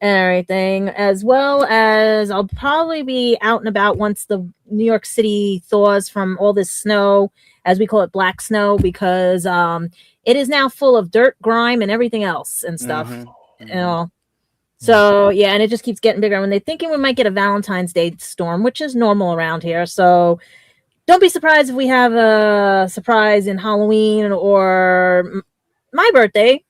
and everything, as well as I'll probably be out and about once the New York City thaws from all this snow, as we call it, black snow, because it is now full of dirt, grime, and everything else and stuff. Mm-hmm. You know. So yeah, and it just keeps getting bigger. When they're thinking we might get a Valentine's Day storm, which is normal around here. So don't be surprised if we have a surprise in Halloween or my birthday,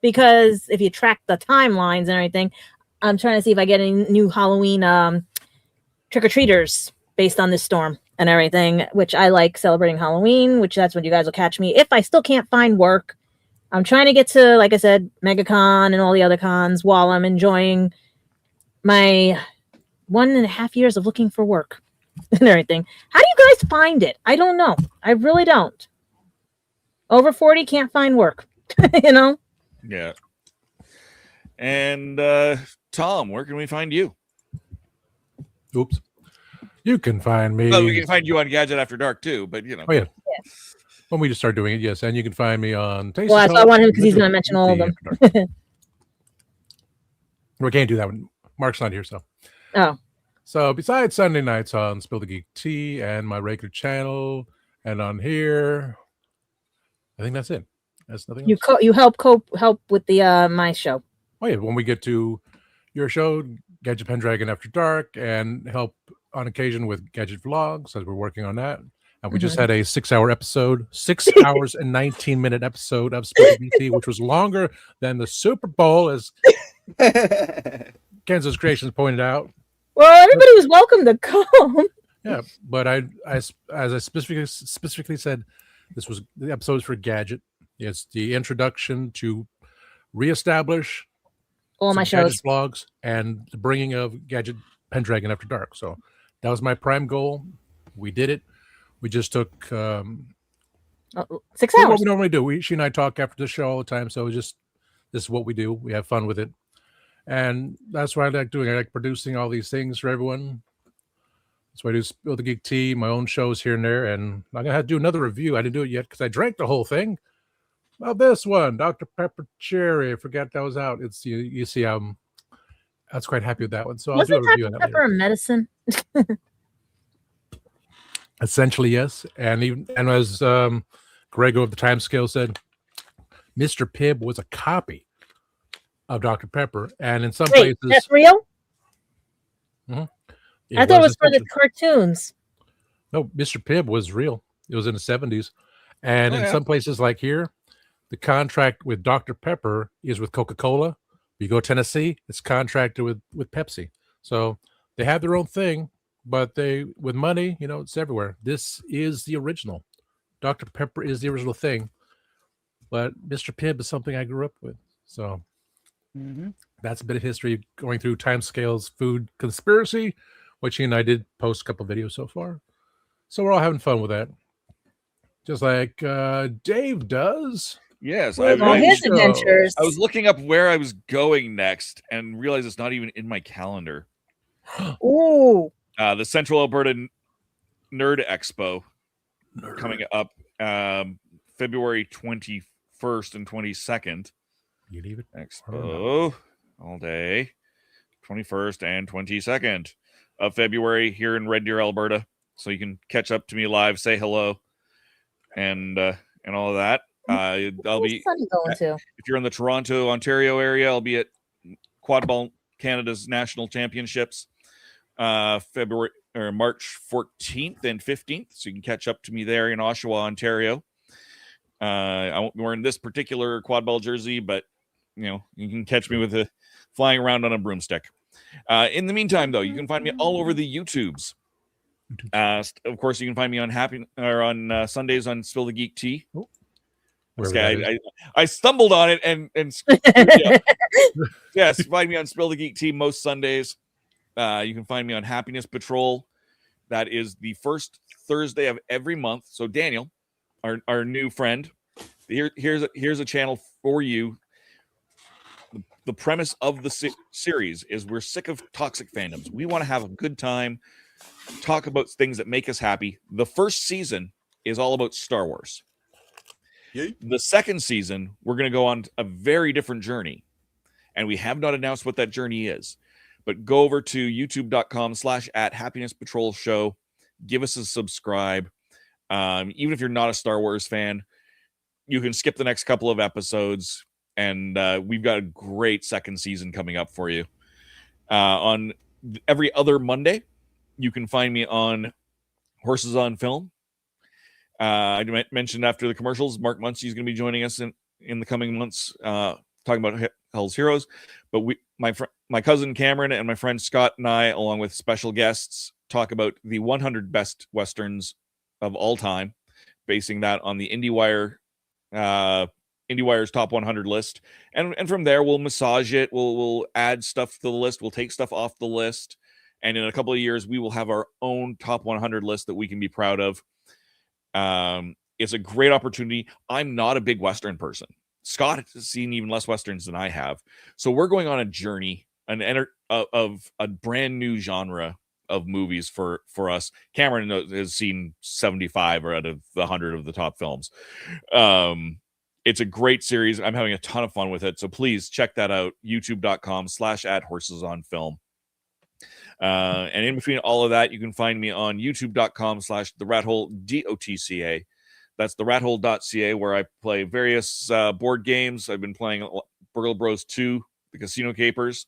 because if you track the timelines and everything, I'm trying to see if I get any new Halloween trick-or-treaters based on this storm and everything, which I like celebrating Halloween, which that's when you guys will catch me. If I still can't find work, I'm trying to get to, like I said, MegaCon and all the other cons while I'm enjoying my 1.5 years of looking for work and everything. How do you guys find it? I don't know. I really don't. Over 40, can't find work, you know? Yeah. And Tom, where can we find you? Oops. You can find me. Well, we can find you on Gadget After Dark too, but you know. Oh yeah. When we just start doing it, yes, and you can find me on. Well, that's why I want him, because he's going to mention all of them. We can't do that when Mark's not here, so. Oh. So besides Sunday nights on Spill the Geek Tea and my regular channel, and on here, I think that's it. That's nothing else. You help with the my show. Oh yeah, when we get to your show, Gadget Pendragon After Dark, and help on occasion with Gadget Vlogs, as we're working on that. And we just had a 6-hour episode, 6 hours and 19-minute episode of Spill the Geek, which was longer than the Super Bowl, as Kansas Creations pointed out. Well, everybody was welcome to come. Yeah, but I as I specifically said, the episode is for Gadget. It's the introduction to reestablish all my shows, Gadget vlogs, and the bringing of Gadget Pendragon After Dark. So that was my prime goal. We did it. We just took 6 hours. What we normally do. She and I talk after the show all the time. So this is what we do. We have fun with it. And that's what I like doing. I like producing all these things for everyone. That's why I do Spill the Geek Tea, my own shows here and there. And I'm going to have to do another review. I didn't do it yet because I drank the whole thing. Well, this one, Dr. Pepper Cherry. I forgot that was out. It's you see, I was quite happy with that one. So I'll do a review on that Pepper later. Medicine? Essentially, yes. And as Grego of the Time Scale said, Mr. Pibb was a copy of Dr. Pepper. And in some places... That's real? Mm-hmm, I thought it was for the cartoons. No, Mr. Pibb was real. It was in the 70s. And in some places like here, the contract with Dr. Pepper is with Coca-Cola. You go to Tennessee, it's contracted with Pepsi. So they have their own thing. But with money, it's everywhere. This is the original. Dr. Pepper is the original thing. But Mr. Pibb is something I grew up with. So that's a bit of history going through Timescale's food conspiracy, which he and I did post a couple videos so far. So we're all having fun with that. Just like Dave does. Yes. His adventures. I was looking up where I was going next and realized it's not even in my calendar. Ooh. The Central Alberta Nerd Expo coming up February 21st and 22nd. You leave it? Expo all day, 21st and 22nd of February here in Red Deer, Alberta. So you can catch up to me live, say hello, and all of that. I'll be going to? If you're in the Toronto, Ontario area, I'll be at Quadball Canada's National Championships. February or March 14th and 15th, so you can catch up to me there in Oshawa, Ontario. I won't be wearing this particular quad ball jersey, but you can catch me with flying around on a broomstick. In the meantime, though, you can find me all over the YouTubes. Of course, you can find me on Sundays on Spill the Geek Tea. I stumbled on it and yes, find me on Spill the Geek Tea most Sundays. You can find me on Happiness Patrol. That is the first Thursday of every month. So Daniel, our new friend, here's a channel for you. The premise of the series is we're sick of toxic fandoms. We want to have a good time, talk about things that make us happy. The first season is all about Star Wars. Yay. The second season, we're going to go on a very different journey. And we have not announced what that journey is. But go over to youtube.com/@happinesspatrolshow. Give us a subscribe. Even if you're not a Star Wars fan, you can skip the next couple of episodes, and we've got a great second season coming up for you. On every other Monday, you can find me on Horses on Film. I mentioned after the commercials, Mark Muncie is going to be joining us in the coming months, talking about Hell's Heroes. But my cousin Cameron and my friend Scott and I, along with special guests, talk about the 100 best Westerns of all time, basing that on the IndieWire's top 100 list. And from there, we'll massage it. We'll add stuff to the list. We'll take stuff off the list. And in a couple of years, we will have our own top 100 list that we can be proud of. It's a great opportunity. I'm not a big Western person. Scott has seen even less Westerns than I have. So we're going on a journey of a brand new genre of movies for us. Cameron has seen 75 out of the 100 of the top films. It's a great series. I'm having a ton of fun with it. So please check that out. youtube.com/@horsesonfilm. And in between all of that, you can find me on youtube.com/therathole.dotca. That's therathole.ca, where I play various board games. I've been playing Burgle Bros 2, the Casino Capers.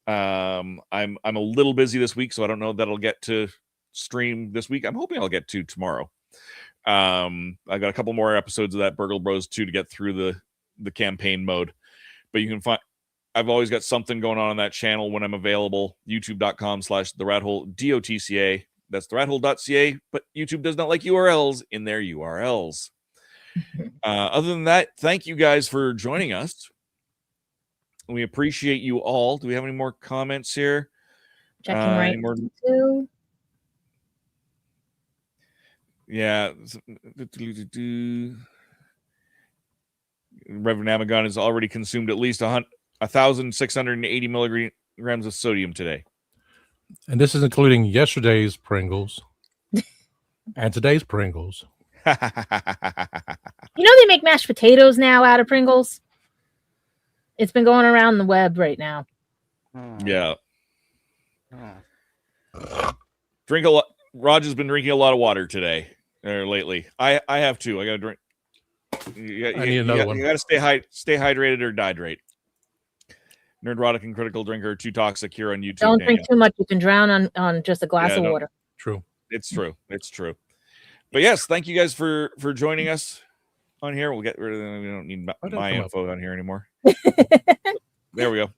I'm a little busy this week, so I don't know that I'll get to stream this week. I'm hoping I'll get to tomorrow. I got a couple more episodes of that Burgle Bros 2 to get through the campaign mode. But you can find, I've always got something going on that channel when I'm available. youtube.com/therathole.dotca. That's therathole.ca, but YouTube does not like URLs in their URLs. Other than that, thank you guys for joining us. We appreciate you all. Do we have any more comments here? Checking right too. Yeah. Reverend Amagon has already consumed at least 1,680 milligrams of sodium today. And this is including yesterday's Pringles and today's Pringles. You know they make mashed potatoes now out of Pringles? It's been going around the web right now. Yeah. Drink a lot. Roger's been drinking a lot of water today or lately. I have too. I got to drink. I need another one. You got to stay hydrated or dehydrate. Nerdrotic and Critical Drinker, Too Toxic here on YouTube. Don't drink too much. You can drown on just a glass of water. True. It's true. It's true. But yes, thank you guys for joining us on here. We'll get rid of them. We don't need my info on here anymore. There we go.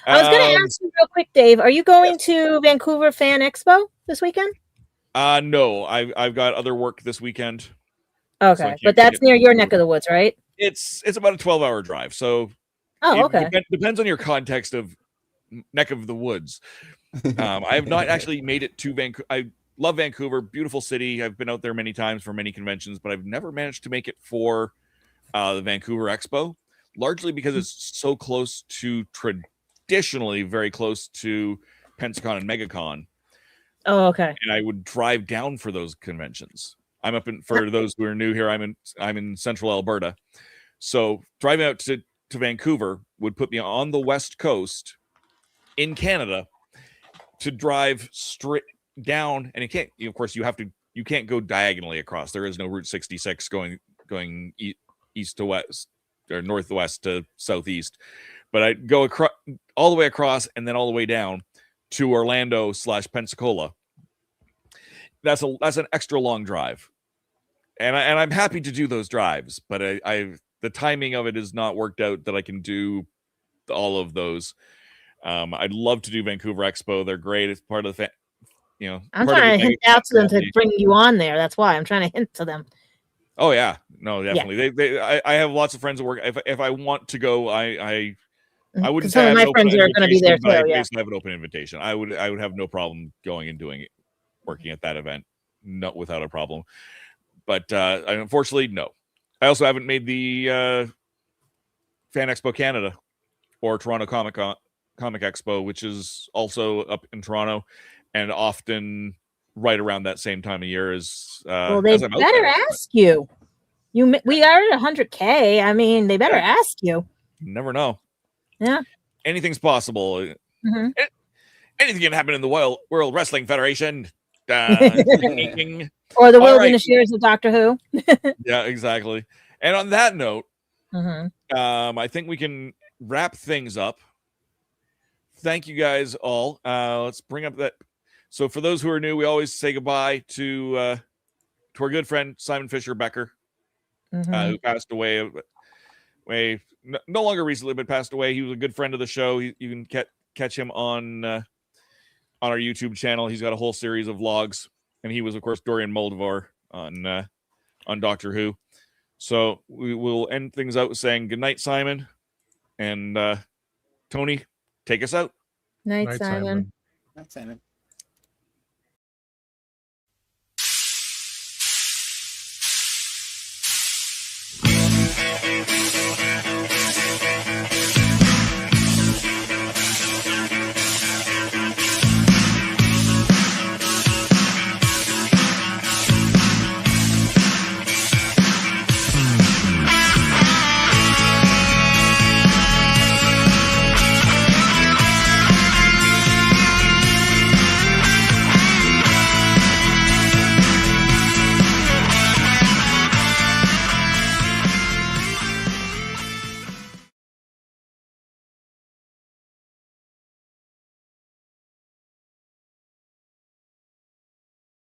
I was going to ask you real quick, Dave. Are you going to Vancouver Fan Expo this weekend? No, I've got other work this weekend. Okay, so but that's near your neck of the woods, right? It's about a 12-hour drive. So okay. Depends on your context of neck of the woods. I have not actually made it to Vancouver. I love Vancouver, beautiful city. I've been out there many times for many conventions, but I've never managed to make it for the Vancouver Expo, largely because it's so close to, traditionally very close to Pensacon and MegaCon. Oh, okay. And I would drive down for those conventions. I'm up in, for those who are new here, I'm in central Alberta. So driving out to Vancouver would put me on the West Coast in Canada to drive straight down, and of course you can't go diagonally across. There is no Route 66 going east to west or northwest to southeast, but I'd go across all the way across and then all the way down to Orlando / Pensacola. That's an extra long drive, and I'm happy to do those drives, but the timing of it is not worked out that I can do all of those. I'd love to do Vancouver Expo. They're great. It's part of the I'm trying to hint out to them to bring you on there. That's why I'm trying to hint to them. Oh yeah, no, definitely. Yeah. I have lots of friends that work. If I want to go, I wouldn't say some of my friends are going to be there too. I have an open invitation. I would have no problem going and doing it, working at that event, not without a problem. But unfortunately, no. I also haven't made the Fan Expo Canada or Toronto Comic Expo, which is also up in Toronto, and often right around that same time of year as. Well, they better ask you. We are at 100K. I mean, they better ask you. You never know. Yeah. Anything's possible. Mm-hmm. Anything can happen in the World Wrestling Federation. Ding. Or the All right. wilderness years of Doctor Who. Yeah, exactly. And on that note, Mm-hmm. I think we can wrap things up. Thank you guys all. Let's bring up that. So for those who are new, we always say goodbye to our good friend Simon Fisher Becker, who passed away. No longer recently, but passed away. He was a good friend of the show. You can catch him on our YouTube channel. He's got a whole series of vlogs, and he was, of course, Dorian Moldovar on Doctor Who. So we will end things out saying goodnight, Simon, and Tony, take us out. Night, Simon. Night, Simon.